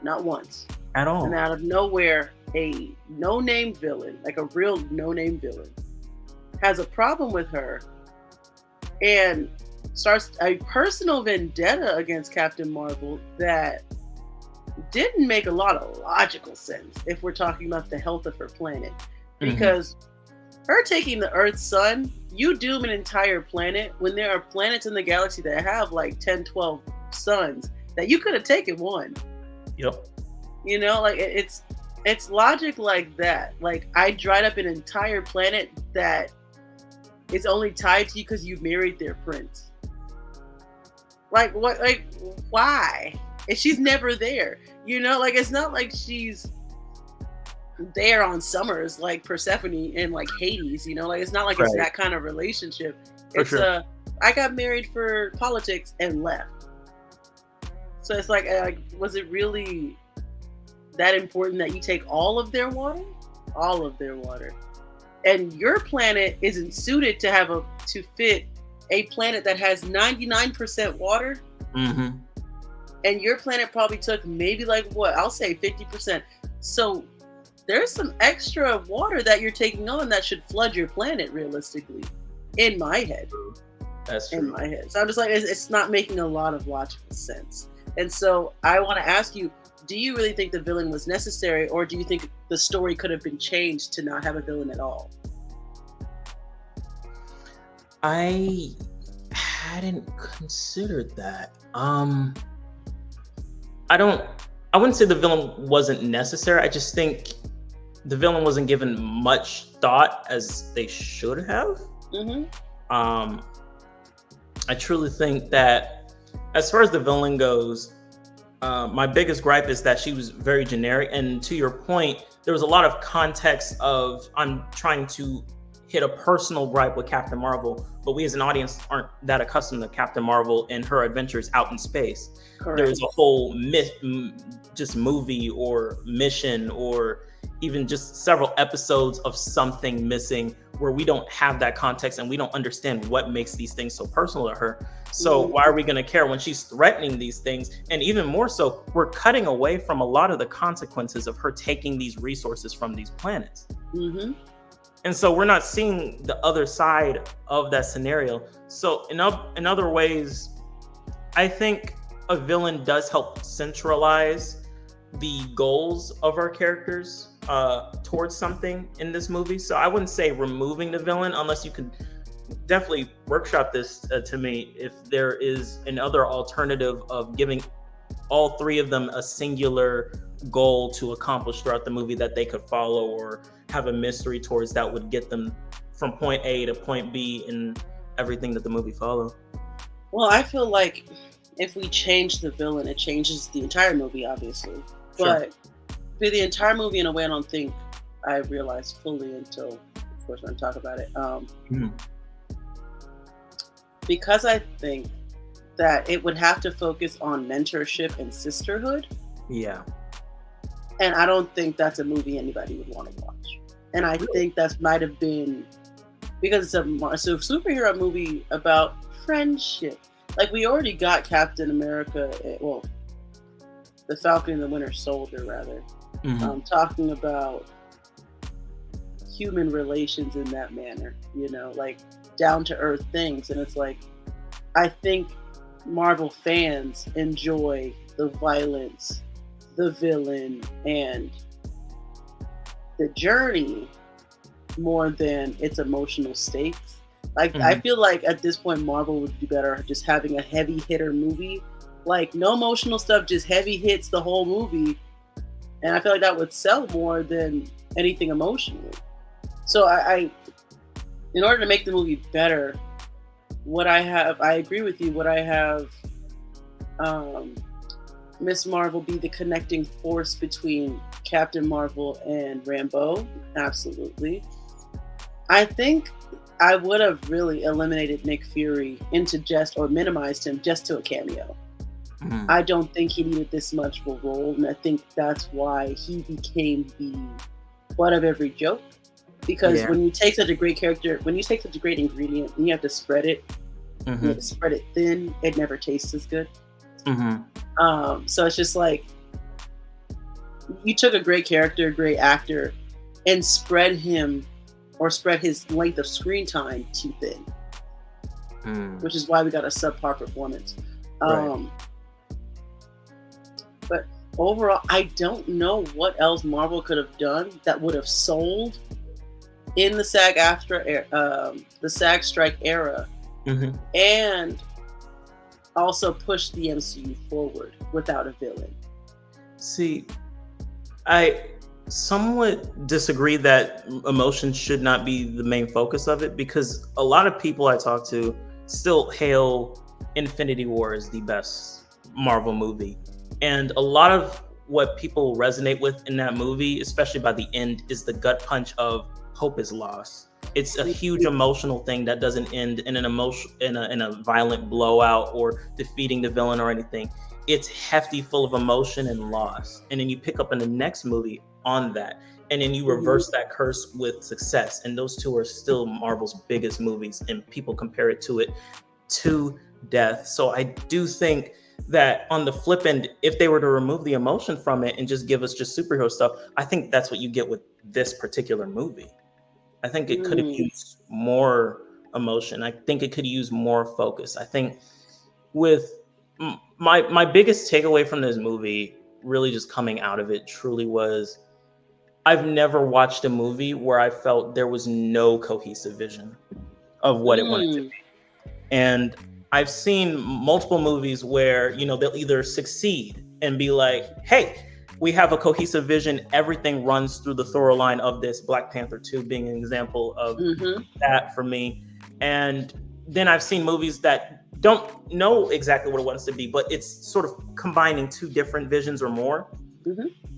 Not once. At all. And out of nowhere, a no-name villain, like a real no-name villain, has a problem with her and starts a personal vendetta against Captain Marvel that didn't make a lot of logical sense if we're talking about the health of her planet. Because her taking the Earth's sun, you doom an entire planet when there are planets in the galaxy that have like 10, 12 suns that you could have taken one. Yep. You know, like it's logic like that. Like, I dried up an entire planet that is only tied to you because you married their prince. Like, what? Like, why? And she's never there. You know, like, it's not like she's there on summers like Persephone and like Hades. You know, like, it's not like it's that kind of relationship. It's I got married for politics and left. So it's like was it really that important that you take all of their water? All of their water. And your planet isn't suited to to fit a planet that has 99% water, Hmm. and your planet probably took maybe like what? I'll say 50%. So there's some extra water that you're taking on that should flood your planet realistically, in my head. That's In true. my head. So I'm just like, it's not making a lot of logical sense. And so I want to ask you, do you really think the villain was necessary, or do you think the story could have been changed to not have a villain at all? I hadn't considered that. I don't. I wouldn't say the villain wasn't necessary. I just think the villain wasn't given much thought as they should have. Mm-hmm. Um, I truly think that, as far as the villain goes, my biggest gripe is that she was very generic. And to your point, there was a lot of context of I'm trying to hit a personal gripe with Captain Marvel, but we as an audience aren't that accustomed to Captain Marvel and her adventures out in space. Correct. There's a whole just movie or mission or even just several episodes of something missing where we don't have that context and we don't understand what makes these things so personal to her. So Mm-hmm. why are we going to care when she's threatening these things? And even more so, we're cutting away from a lot of the consequences of her taking these resources from these planets. Mm-hmm. And so we're not seeing the other side of that scenario. So in other ways, I think a villain does help centralize the goals of our characters towards something in this movie. So I wouldn't say removing the villain, unless you could definitely workshop this to me if there is another alternative of giving all three of them a singular goal to accomplish throughout the movie that they could follow, or have a mystery towards that would get them from point A to point B in everything that the movie follow. Well, I feel like if we change the villain, it changes the entire movie, obviously. Sure. But for the entire movie, in a way, I don't think I realized fully until, of course, when I talk about it. Mhm. Because I think that it would have to focus on mentorship and sisterhood, Yeah. and I don't think that's a movie anybody would want to watch. And I Really? think that might have been because it's a superhero movie about friendship. Like we already got Captain America, well, the Falcon and the Winter Soldier, rather, Hmm. talking about human relations in that manner, like down to earth things. And it's like, I think Marvel fans enjoy the violence, the villain, and the journey more than its emotional stakes. Like, I Hmm. feel like at this point, Marvel would do better just having a heavy hitter movie. Like, no emotional stuff, just heavy hits the whole movie. And I feel like that would sell more than anything emotionally. So in order to make the movie better, I agree with you. What I have, um, Miss Marvel be the connecting force between Captain Marvel and Rambeau. Absolutely. I think I would have really eliminated Nick Fury into just or minimized him just to a cameo. Hmm. I don't think he needed this much of a role, and I think that's why he became the butt of every joke. Because Yeah. when you take such a great character, when you take such a great ingredient and you have to spread it, you Hmm. have to spread it thin, it never tastes as good. Hmm. So it's just like you took a great character, great actor, and spread him or spread his length of screen time too thin, Mm. which is why we got a subpar performance. Right. Um, but overall, I don't know what else Marvel could have done that would have sold in the the SAG strike era, Hmm. and also push the MCU forward without a villain. See, I somewhat disagree that emotion should not be the main focus of it, because a lot of people I talk to still hail Infinity War as the best Marvel movie. And a lot of what people resonate with in that movie, especially by the end, is the gut punch of hope is lost. It's a huge emotional thing that doesn't end in an emotion in a violent blowout or defeating the villain or anything. it's hefty, full of emotion and loss. And then you pick up in the next movie on that. And then you reverse that curse with success. And those two are still Marvel's biggest movies. And people compare it to death. So I do think that on the flip end, if they were to remove the emotion from it and just give us just superhero stuff, I think that's what you get with this particular movie. I think it could have used more emotion. I think it could use more focus. I think with my biggest takeaway from this movie, really just coming out of it, truly was I've never watched a movie where I felt there was no cohesive vision of what it wanted to be. And I've seen multiple movies where, they'll either succeed and be like, hey, we have a cohesive vision. Everything runs through the thorough line of this, Black Panther 2 being an example of that for me. And then I've seen movies that don't know exactly what it wants to be, but it's sort of combining two different visions or more.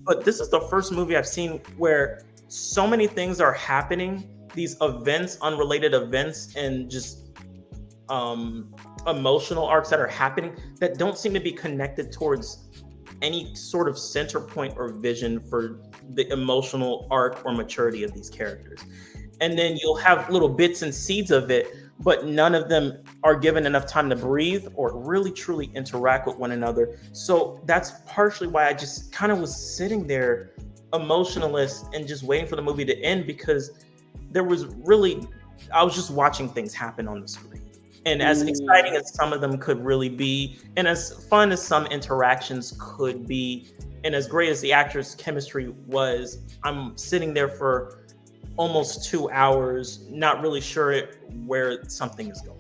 But this is the first movie I've seen where so many things are happening, these events, unrelated events, and just emotional arcs that are happening that don't seem to be connected towards any sort of center point or vision for the emotional arc or maturity of these characters. And then you'll have little bits and seeds of it, but none of them are given enough time to breathe or really truly interact with one another. So that's partially why I just kind of was sitting there emotionless and just waiting for the movie to end, because I was just watching things happen on the screen. And as exciting as some of them could really be, and as fun as some interactions could be, and as great as the actors' chemistry was, I'm sitting there for almost 2 hours, not really sure where something is going.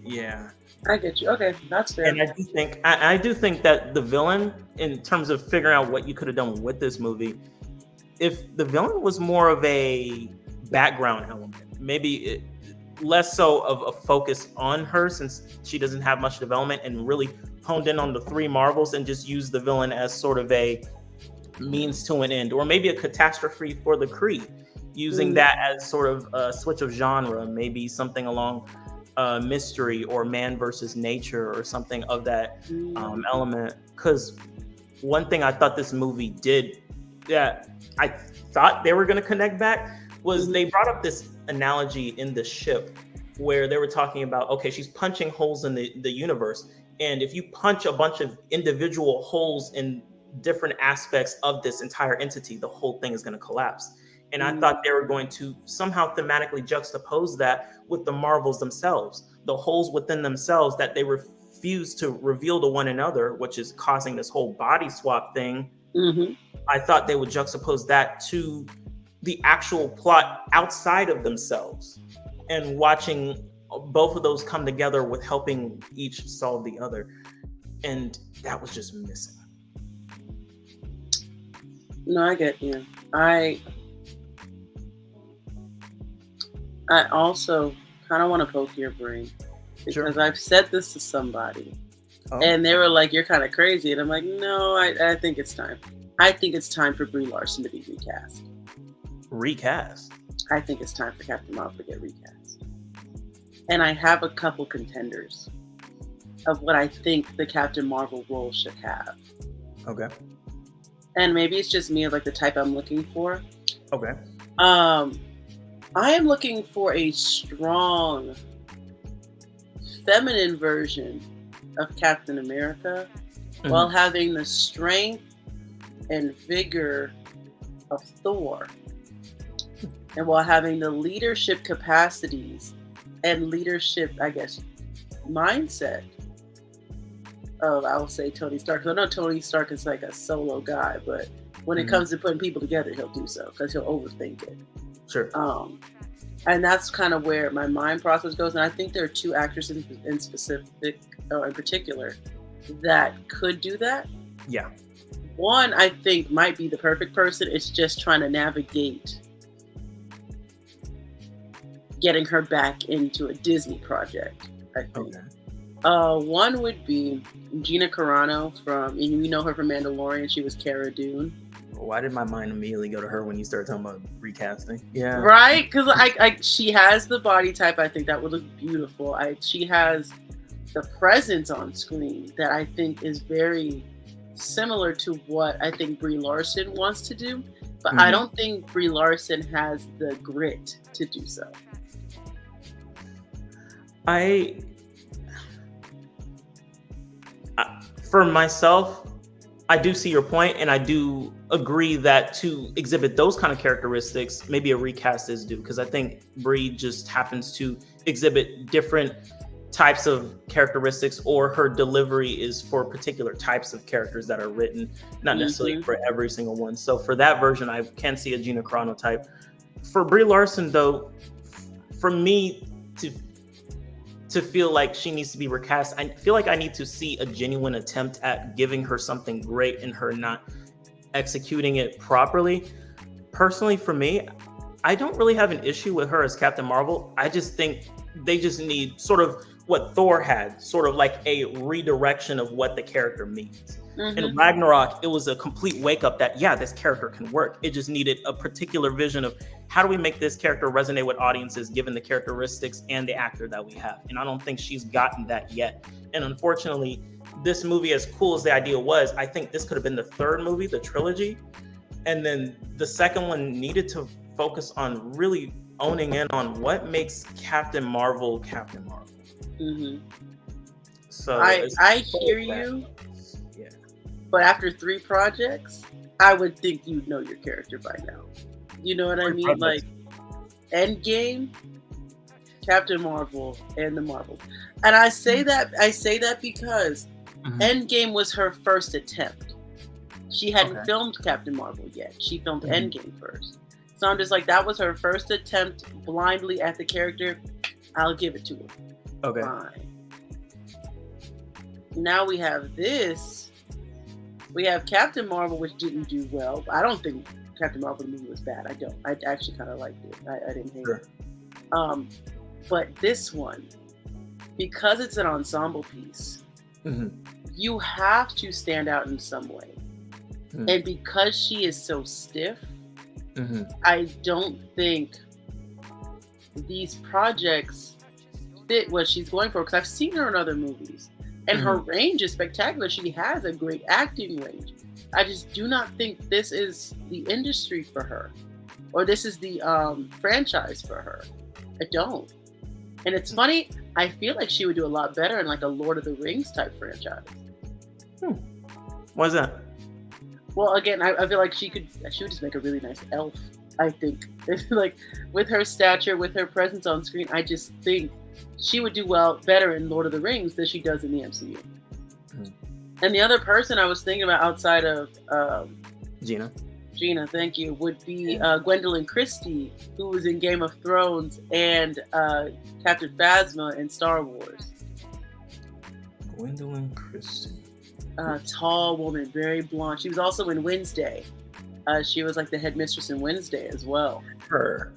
Yeah. I get you. Okay, that's fair. And I do think that the villain, in terms of figuring out what you could have done with this movie, if the villain was more of a background element, maybe less so of a focus on her, since she doesn't have much development, and really honed in on the three Marvels and just use the villain as sort of a means to an end, or maybe a catastrophe for the Kree, using that as sort of a switch of genre, maybe something along mystery or man versus nature or something of that element. Because one thing I thought this movie did that I thought they were going to connect back was they brought up this analogy in the ship where they were talking about, okay, she's punching holes in the universe, and if you punch a bunch of individual holes in different aspects of this entire entity, the whole thing is going to collapse. And I thought they were going to somehow thematically juxtapose that with the Marvels themselves, the holes within themselves that they refuse to reveal to one another, which is causing this whole body swap thing. I thought they would juxtapose that to the actual plot outside of themselves, and watching both of those come together with helping each solve the other. And that was just missing. No, I get you. I also kind of want to poke your brain, because I've said this to somebody and they were like, you're kind of crazy. And I'm like, no, I think it's time. I think it's time for Brie Larson to be recast. I think it's time for Captain Marvel to get recast. And I have a couple contenders of what I think the Captain Marvel role should have. Okay. And maybe it's just me, like the type I'm looking for. Okay. I am looking for a strong feminine version of Captain America while having the strength and vigor of Thor, and while having the leadership capacities and leadership, I guess, mindset of, I will say, Tony Stark. I know Tony Stark is like a solo guy, but when it comes to putting people together, he'll do so because he'll overthink it. Sure. And that's kind of where my mind process goes. And I think there are two actresses in specific, or in particular, that could do that. Yeah. One, I think, might be the perfect person. It's just trying to navigate getting her back into a Disney project, I think. Okay. One would be Gina Carano and you know her from Mandalorian. She was Cara Dune. Why did my mind immediately go to her when you started talking about recasting? Yeah. Right? Because she has the body type. I think that would look beautiful. She has the presence on screen that I think is very similar to what I think Brie Larson wants to do, but I Mhm. don't think Brie Larson has the grit to do so. I, for myself, I do see your point, and I do agree that to exhibit those kind of characteristics, maybe a recast is due, because I think Brie just happens to exhibit different types of characteristics, or her delivery is for particular types of characters that are written, not necessarily Hmm. for every single one. So for that version, I can see a Gina Carano type. For Brie Larson, though, for me to feel like she needs to be recast, I feel like I need to see a genuine attempt at giving her something great and her not executing it properly. Personally, for me, I don't really have an issue with her as Captain Marvel. I just think they just need sort of what Thor had, sort of like a redirection of what the character means. In Hmm. Ragnarok, it was a complete wake up that, yeah, this character can work. It just needed a particular vision of how do we make this character resonate with audiences given the characteristics and the actor that we have. And I don't think she's gotten that yet. And unfortunately, this movie, as cool as the idea was, I think this could have been the third movie, the trilogy, and then the second one needed to focus on really owning in on what makes Captain Marvel Captain Marvel. Hmm. So I as far hear as that, you, yeah. but after 3 projects, I would think you'd know your character by now. You know what I Three mean? Like projects. Endgame, Captain Marvel, and the Marvels. And I say that because Mhm. Endgame was her first attempt. She hadn't Okay. filmed Captain Marvel yet. She filmed Mhm. Endgame first. So I'm just like, that was her first attempt blindly at the character. I'll give it to her. Okay. Fine. Now we have this. We have Captain Marvel, which didn't do well. I don't think Captain Marvel the movie was bad. I don't. I actually kind of liked it. I didn't hate Sure. it. Um, but this one, because it's an ensemble piece, Mhm. you have to stand out in some way. Mhm. And because she is so stiff, Mhm. I don't think these projects fit what she's going for. Because I've seen her in other movies, and her Mhm. range is spectacular. She has a great acting range. I just do not think this is the industry for her, or this is the franchise for her. I don't. And it's funny. I feel like she would do a lot better in like a Lord of the Rings type franchise. Hmm. Why is that? Well, again, I feel like she would just make a really nice elf. I think like with her stature, with her presence on screen, I just think she would do well better in Lord of the Rings than she does in the MCU. Mhm. And the other person I was thinking about outside of Gina. Gina, thank you, would be Yeah. Gwendolyn Christie, who was in Game of Thrones and Captain Phasma in Star Wars. Gwendolyn Christie. Tall woman, very blonde. She was also in Wednesday. She was like the headmistress in Wednesday as well. Her.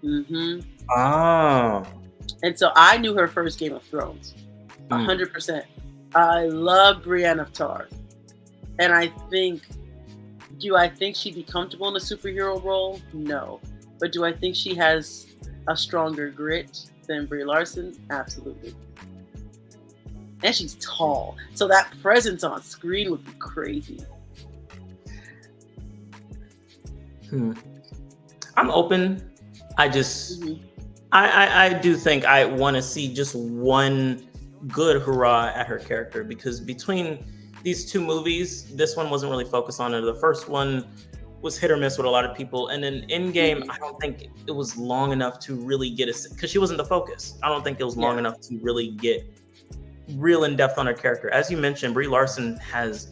Hmm. Ah. And so I knew her first Game of Thrones, Mm. 100%. I love Brienne of Tarth, and do I think she'd be comfortable in a superhero role? No, but do I think she has a stronger grit than Brie Larson? Absolutely. And she's tall, so that presence on screen would be crazy. Hmm. I'm open. I just Hmm. I do think I want to see just one good hurrah at her character, because between these two movies, this one wasn't really focused on her. The first one was hit or miss with a lot of people, and then Endgame, Hmm. I don't think it was long enough to really get us, because she wasn't the focus. I don't think it was long Yeah. enough to really get real in depth on her character. As you mentioned, Brie Larson has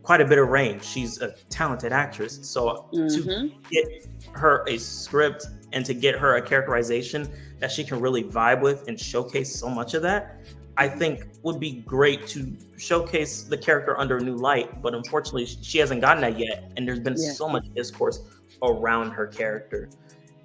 quite a bit of range. She's a talented actress. So to Hmm. get her a script and to get her a characterization that she can really vibe with and showcase so much of that, I think would be great to showcase the character under a new light. But unfortunately, she hasn't gotten that yet. And there's been Yeah. so much discourse around her character.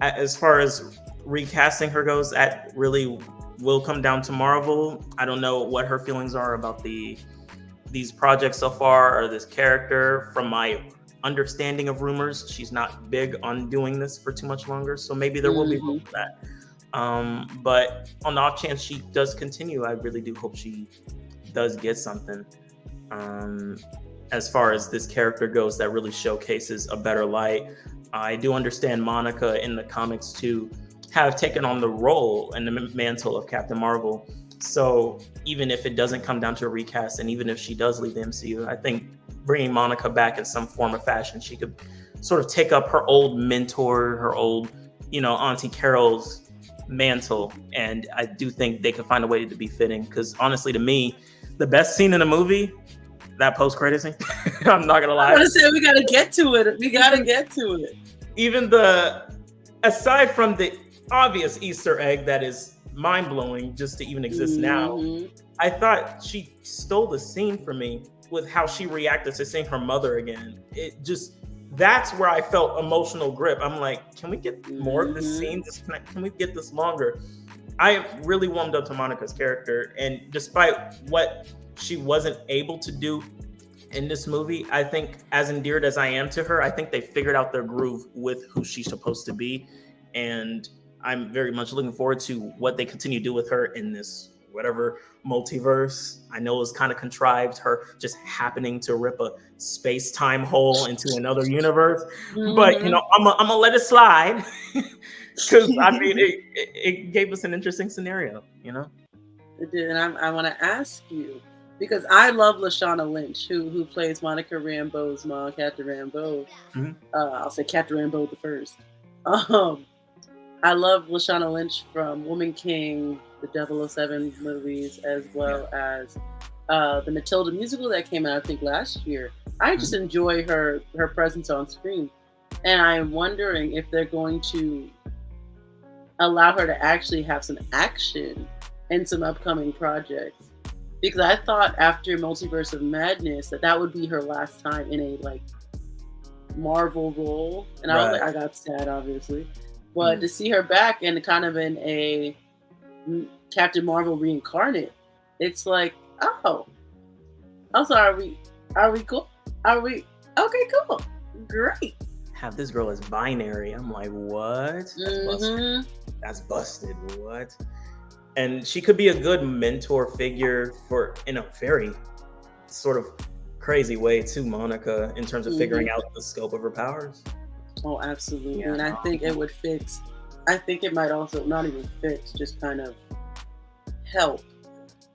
As far as recasting her goes, that really will come down to Marvel. I don't know what her feelings are about these projects so far, or this character. From my understanding of rumors, she's not big on doing this for too much longer, so maybe there will be room Hmm. for that. But on the off chance she does continue, I really do hope she does get something. Um, as far as this character goes, that really showcases a better light. I do understand Monica in the comics to have taken on the role and the mantle of Captain Marvel. So even if it doesn't come down to a recast, and even if she does leave the MCU, I think bringing Monica back in some form or fashion, she could sort of take up her old mentor, her old, Auntie Carol's mantle. And I do think they could find a way to be fitting. Because honestly, to me, the best scene in the movie, that post-credit scene, I'm not gonna lie. I want to say we gotta get to it. We gotta get to it. Even aside from the obvious Easter egg that is mind-blowing just to even exist now, I thought she stole the scene for me with how she reacted to seeing her mother again. That's where I felt emotional grip. I'm like, can we get more of this scene? Can we get this longer? I really warmed up to Monica's character, and despite what she wasn't able to do in this movie, I think as endeared as I am to her, I think they figured out their groove with who she's supposed to be. And I'm very much looking forward to what they continue to do with her in this whatever multiverse. I know it was kind of contrived, her just happening to rip a space-time hole into another universe. But I'm gonna let it slide because I mean it gave us an interesting scenario, It did, and I want to ask you, because I love Lashana Lynch, who plays Monica Rambeau's mom, Captain Rambeau. I'll say Captain Rambeau the first. I love Lashana Lynch from Woman King, the 007 movies, as well as the Matilda musical that came out, I think, last year. I just enjoy her presence on screen. And I'm wondering if they're going to allow her to actually have some action in some upcoming projects. Because I thought after Multiverse of Madness that would be her last time in a Marvel role. And I got sad, obviously. But to see her back and kind of in a Captain Marvel reincarnate, it's like, oh, so are we cool? Are we okay? Cool, great. Have this girl as binary. I'm like, what? That's busted. What? And she could be a good mentor figure in a very sort of crazy way to Monica in terms of figuring out the scope of her powers. Oh, absolutely. And I think it would fix. I think it might also not even fix, just kind of help.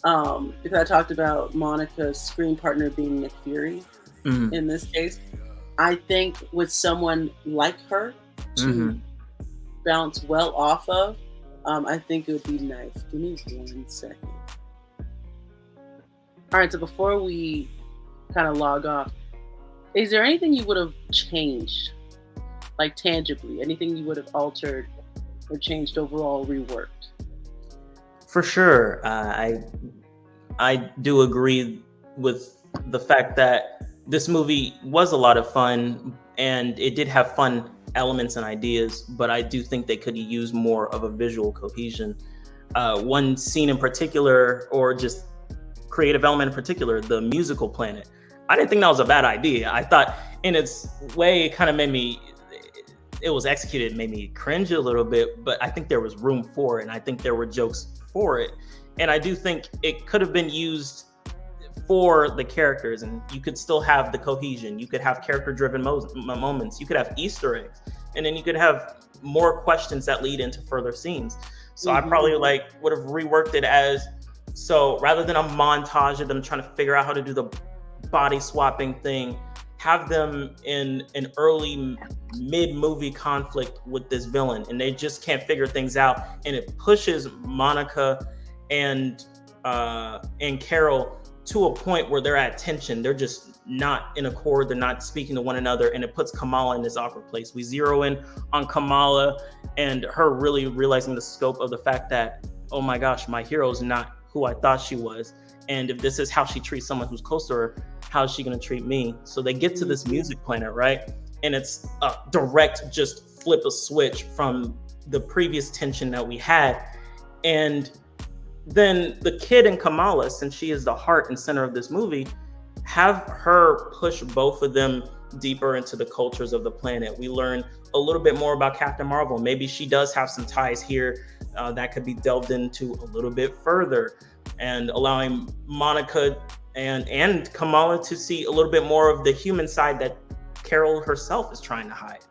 Because I talked about Monica's screen partner being Nick Fury in this case. I think with someone like her to bounce well off of, I think it would be nice. Give me 1 second. All right, so before we kind of log off, is there anything you would have changed, like tangibly? Anything you would have altered or changed overall, reworked? For sure. I do agree with the fact that this movie was a lot of fun, and it did have fun elements and ideas, but I do think they could use more of a visual cohesion. One scene in particular, or just creative element in particular, the musical planet, I didn't think that was a bad idea. I thought in its way it kind of it was executed, made me cringe a little bit, but I think there was room for it, and I think there were jokes for it. And I do think it could have been used for the characters, and you could still have the cohesion. You could have character-driven moments. You could have Easter eggs, and then you could have more questions that lead into further scenes. So I probably would have reworked it as, so rather than a montage of them trying to figure out how to do the body swapping thing, have them in an early mid-movie conflict with this villain, and they just can't figure things out, and it pushes Monica and Carol to a point where they're at tension. They're just not in accord. They're not speaking to one another, and it puts Kamala in this awkward place. We zero in on Kamala and her really realizing the scope of the fact that, oh my gosh, my hero's not who I thought she was. And if this is how she treats someone who's close to her, how is she going to treat me? So they get to this music planet, right? And it's a direct, just flip a switch from the previous tension that we had. And then the kid in Kamala, since she is the heart and center of this movie, have her push both of them deeper into the cultures of the planet. We learn a little bit more about Captain Marvel. Maybe she does have some ties here that could be delved into a little bit further, and allowing Monica and Kamala to see a little bit more of the human side that Carol herself is trying to hide.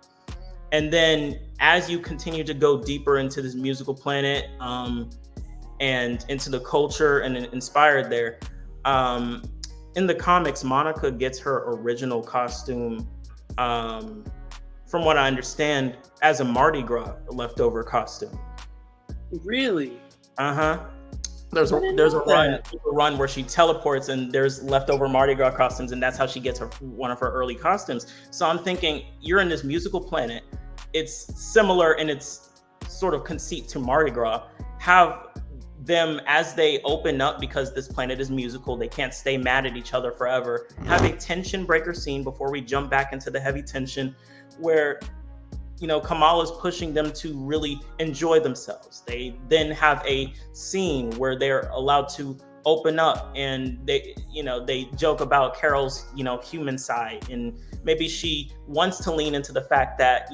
And then as you continue to go deeper into this musical planet, and into the culture and inspired there, in the comics, Monica gets her original costume, from what I understand, as a Mardi Gras leftover costume. Really? Uh-huh. There's a run where she teleports and there's leftover Mardi Gras costumes, and that's how she gets one of her early costumes. So I'm thinking, you're in this musical planet. It's similar in its sort of conceit to Mardi Gras. Have them, as they open up, because this planet is musical, they can't stay mad at each other forever, have a tension breaker scene before we jump back into the heavy tension, where Kamala's pushing them to really enjoy themselves. They then have a scene where they're allowed to open up, and they joke about Carol's human side, and maybe she wants to lean into the fact that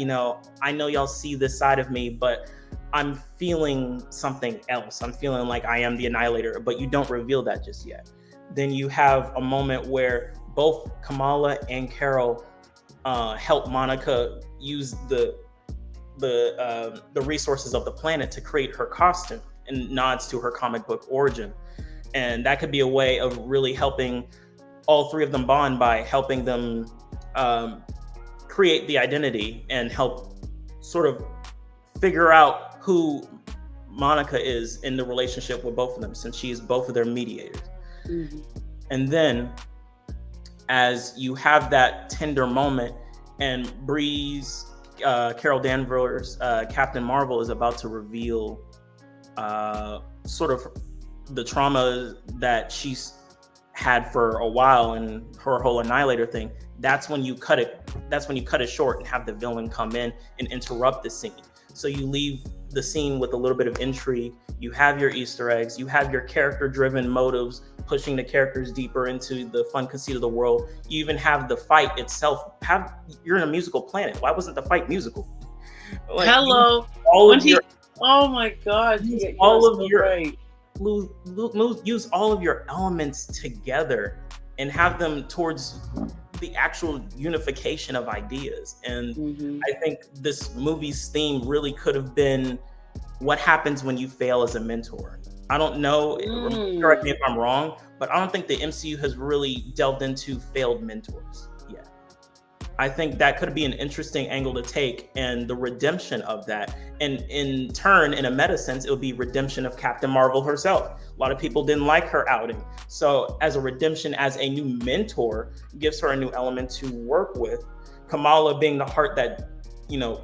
I know y'all see this side of me, but I'm feeling something else. I'm feeling like I am the Annihilator, but you don't reveal that just yet. Then you have a moment where both Kamala and Carol help Monica use the resources of the planet to create her costume, and nods to her comic book origin. And that could be a way of really helping all three of them bond, by helping them create the identity and help sort of figure out who Monica is in the relationship with both of them, since she is both of their mediators. Mm-hmm. And then as you have that tender moment, and Bree's Carol Danvers, Captain Marvel, is about to reveal sort of the trauma that she's had for a while, and her whole Annihilator thing. That's when you cut it short and have the villain come in and interrupt the scene. So you leave the scene with a little bit of intrigue. You have your Easter eggs. You have your character-driven motives, pushing the characters deeper into the fun conceit of the world. You even have the fight itself. You're in a musical planet. Why wasn't the fight musical? Like, hello. Oh my God. Use all of your elements together and have them towards the actual unification of ideas. And I think this movie's theme really could have been what happens when you fail as a mentor. I don't know, correct me if I'm wrong, but I don't think the MCU has really delved into failed mentors yet. I think that could be an interesting angle to take, and the redemption of that. And in turn, in a meta sense, it would be redemption of Captain Marvel herself. A lot of people didn't like her outing. So as a redemption, as a new mentor, gives her a new element to work with. Kamala being the heart that,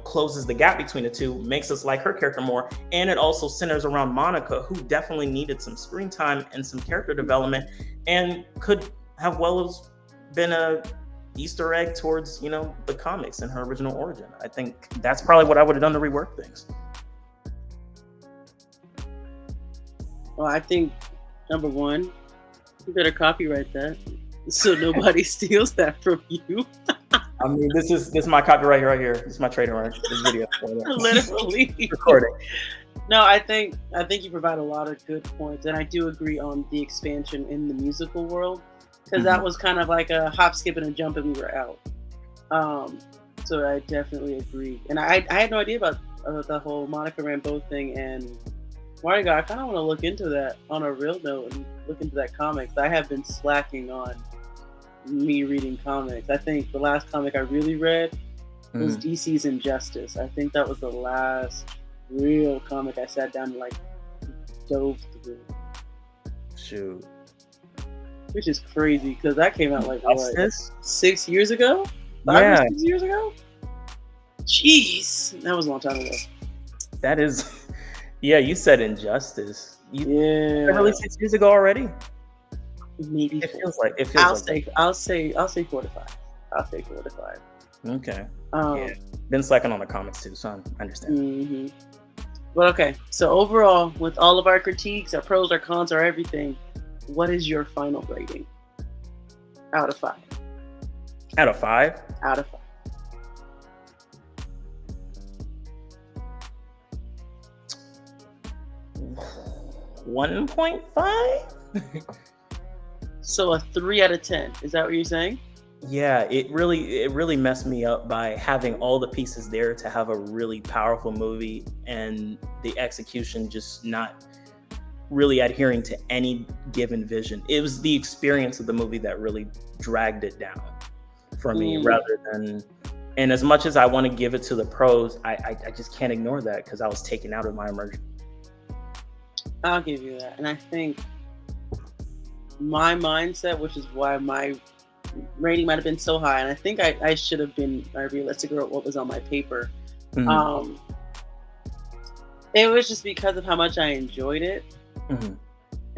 closes the gap between the two, makes us like her character more. And it also centers around Monica, who definitely needed some screen time and some character development, and could have been a Easter egg towards, the comics and her original origin. I think that's probably what I would have done to rework things. Well, I think, number one, you better copyright that so nobody steals that from you. I mean, this is my copyright right here. This is my trademark. This video. Literally. Recording. No, I think you provide a lot of good points, and I do agree on the expansion in the musical world, because that was kind of like a hop, skip, and a jump, and we were out. So I definitely agree, and I had no idea about the whole Monica Rambeau thing, and Mardi Gras. I kind of want to look into that on a real note and look into that comics. I have been slacking on me reading comics. I think the last comic I really read was DC's Injustice. I think that was the last real comic I sat down and dove through. Shoot. Which is crazy, because that came out 6 years ago? 5 or 6 years ago? Jeez. That was a long time ago. That is... Yeah, you said Injustice. Really 6 years ago already? Maybe it feels like I'll say 4 to 5. I'll say 4 to 5. Okay. Been slacking on the comics too, so I understand. But okay, so overall, with all of our critiques, our pros, our cons, our everything, what is your final rating out of 5? Out of 5? Out of 5. 1.5. So a 3 out of 10. Is that what you're saying? Yeah, it really messed me up by having all the pieces there to have a really powerful movie and the execution just not really adhering to any given vision. It was the experience of the movie that really dragged it down for me Mm, rather than. And as much as I want to give it to the pros, I just can't ignore that because I was taken out of my immersion. I'll give you that. And I think my mindset, which is why my rating might have been so high, and I think I should have been realistic about what was on my paper. Hmm. Um, it was just because of how much I enjoyed it. Hmm.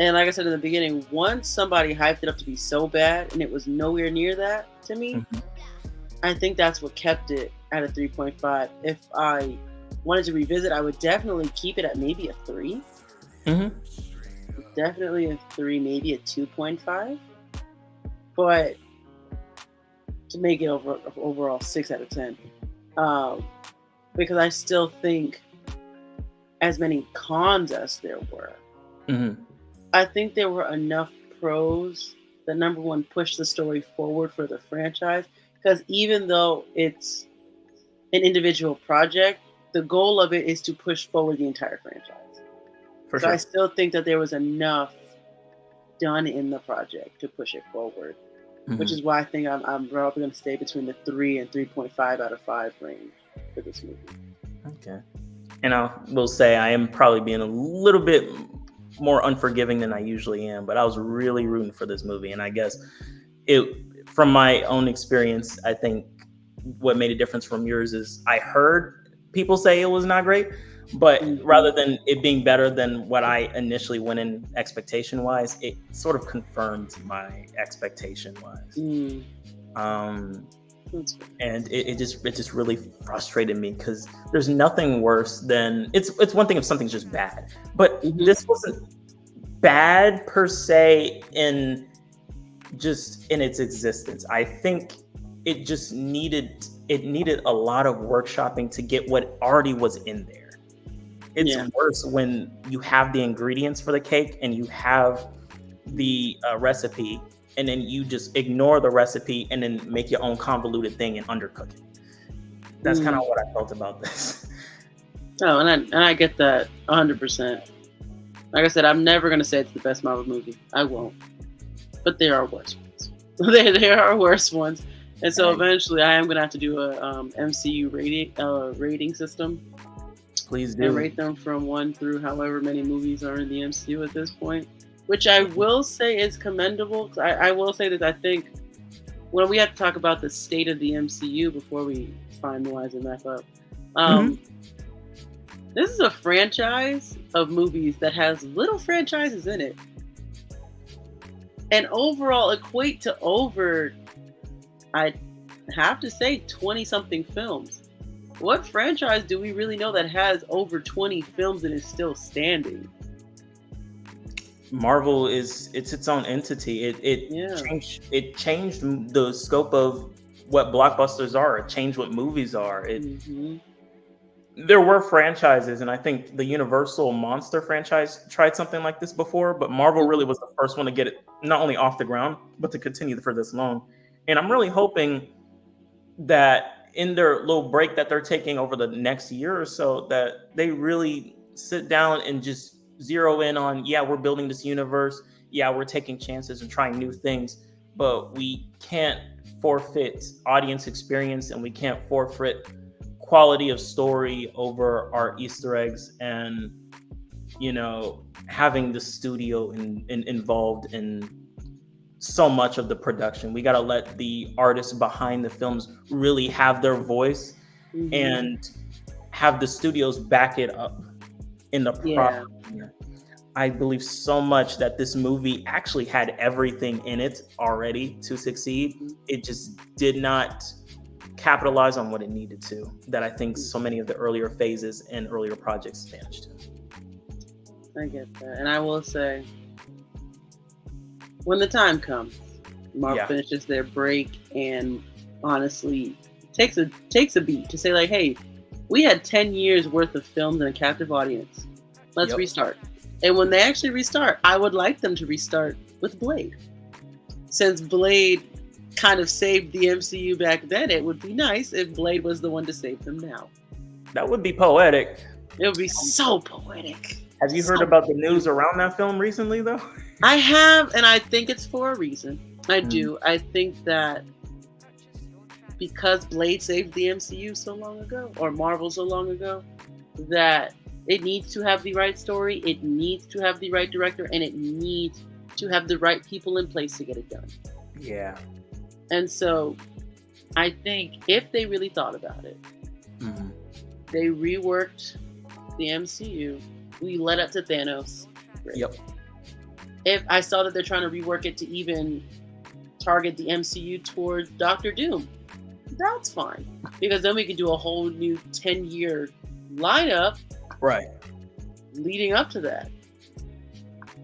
And like I said in the beginning, once somebody hyped it up to be so bad and it was nowhere near that to me, Hmm. I think that's what kept it at a 3.5. If I wanted to revisit, I would definitely keep it at maybe a 3. Hmm. Definitely a 3, maybe a 2.5. But to make it overall 6 out of 10. Um, because I still think, as many cons as there were, Hmm. I think there were enough pros that, number one, pushed the story forward for the franchise. Because even though it's an individual project, the goal of it is to push forward the entire franchise. For So I sure. still think that there was enough done in the project to push it forward, which Hmm. is why I think I'm probably going to stay between the 3 and 3.5 out of 5 range for this movie. Okay. And I will say I am probably being a little bit more unforgiving than I usually am, but I was really rooting for this movie, and I guess it from my own experience, I think what made a difference from yours is I heard people say it was not great, but Hmm. rather than it being better than what I initially went in expectation wise, it sort of confirmed my expectation wise. Mm, Um, that's good. and it just really frustrated me because there's nothing worse than it's one thing if something's just bad, but Hmm. this wasn't bad per se in just in its existence. I think it needed a lot of workshopping to get what already was in there. It's Yeah. worse when you have the ingredients for the cake and you have the recipe, and then you just ignore the recipe and then make your own convoluted thing and undercook it. That's kind of Mm. what I felt about this. Oh, and I get that 100%. Like I said, I'm never gonna say it's the best Marvel movie. I won't. But there are worse ones. there are worse ones. And so Hey, eventually, I am gonna have to do a MCU rating system please and do. rate them from 1 through however many movies are in the MCU at this point. Which I will say is commendable. 'Cause I will say that I think when we have to talk about the state of the MCU before we finalize and wrap up. Mhm. Um, this is a franchise of movies that has little franchises in it, and overall equate to over, I have to say, 20 something films. What franchise do we really know that has over 20 films and is still standing? Marvel it's its own entity. Yeah. It changed the scope of what blockbusters are. It changed what movies are. Hmm. There were franchises, and I think the Universal Monster franchise tried something like this before, but Marvel really Hmm. was the first one to get it not only off the ground, but to continue for this long. And I'm really hoping that in their little break that they're taking over the next year or so, that they really sit down and just zero in on, yeah, we're building this universe, yeah, we're taking chances and trying new things, but we can't forfeit audience experience and we can't forfeit quality of story over our Easter eggs and having the studio involved in so much of the production. We got to let the artists behind the films really have their voice Hmm. and have the studios back it up in the proper Yeah. manner. I believe so much that this movie actually had everything in it already to succeed. Hmm. It just did not capitalize on what it needed to, that I think so many of the earlier phases and earlier projects managed to. I get that. And I will say, when the time comes, Marvel Yeah. finishes their break and honestly takes a beat to say like, hey, we had 10 years worth of films and a captive audience. Let's Yep. restart. And when they actually restart, I would like them to restart with Blade. Since Blade kind of saved the MCU back then, it would be nice if Blade was the one to save them now. That would be poetic. It would be so poetic. Have you heard about the news around that film recently, though? I have, and I think it's for a reason. I do. I think that because Blade saved the MCU so long ago, or Marvel so long ago, that it needs to have the right story, it needs to have the right director, and it needs to have the right people in place to get it done. Yeah. And so I think if they really thought about it, they reworked the MCU. We led up to Thanos. Great. Yep. If I saw that they're trying to rework it to even target the MCU towards Doctor Doom, that's fine. Because then we could do a whole new 10-year lineup. Right. Leading up to that.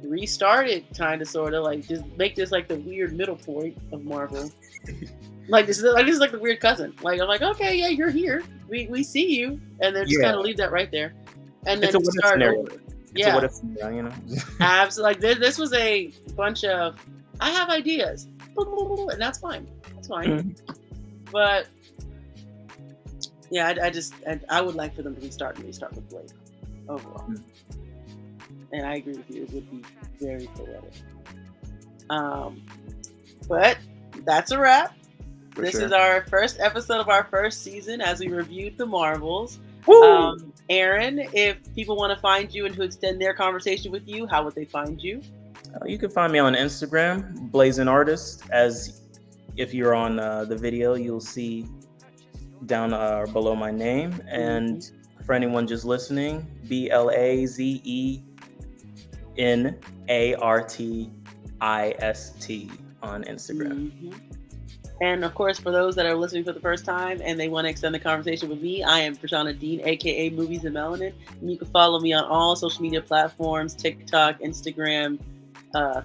Restart it, kind of, sort of, like, just make this like the weird middle point of Marvel. This is like the weird cousin. Like, I'm like, okay, yeah, you're here. We see you. And then just kind of leave that right there. And then start over. Yeah. What if, you know? Absolutely. Like, this was a bunch of, I have ideas. And that's fine. That's fine. But, yeah, I would like for them to restart with Blade overall. And I agree with you. It would be very poetic. But that's a wrap. This is our first episode of our first season as we reviewed the Marvels. Aaron, if people want to find you and to extend their conversation with you, how would they find you? You can find me on Instagram, Blazing Artist. As if you're on the video, you'll see down below my name. And for anyone just listening, BLAZENARTIST on Instagram. And of course, for those that are listening for the first time and they want to extend the conversation with me, I am Prashana Dean, aka MoviesxMelanin. And you can follow me on all social media platforms: TikTok, Instagram,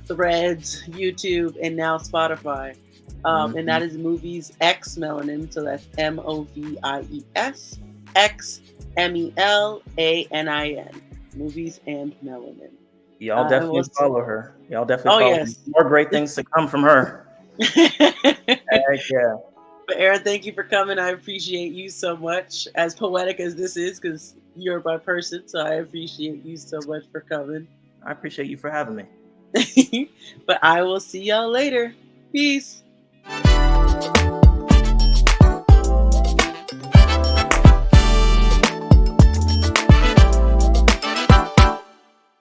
Threads, YouTube, and now Spotify. And that is MoviesxMelanin. So that's MoviesxMelanin. Movies and Melanin. Y'all definitely follow her. Y'all definitely follow her. More great things to come from her. Heck yeah. But Aaron, thank you for coming. I appreciate you so much. As poetic as this is, because you're my person, so I appreciate you so much for coming. I appreciate you for having me. But I will see y'all later. Peace.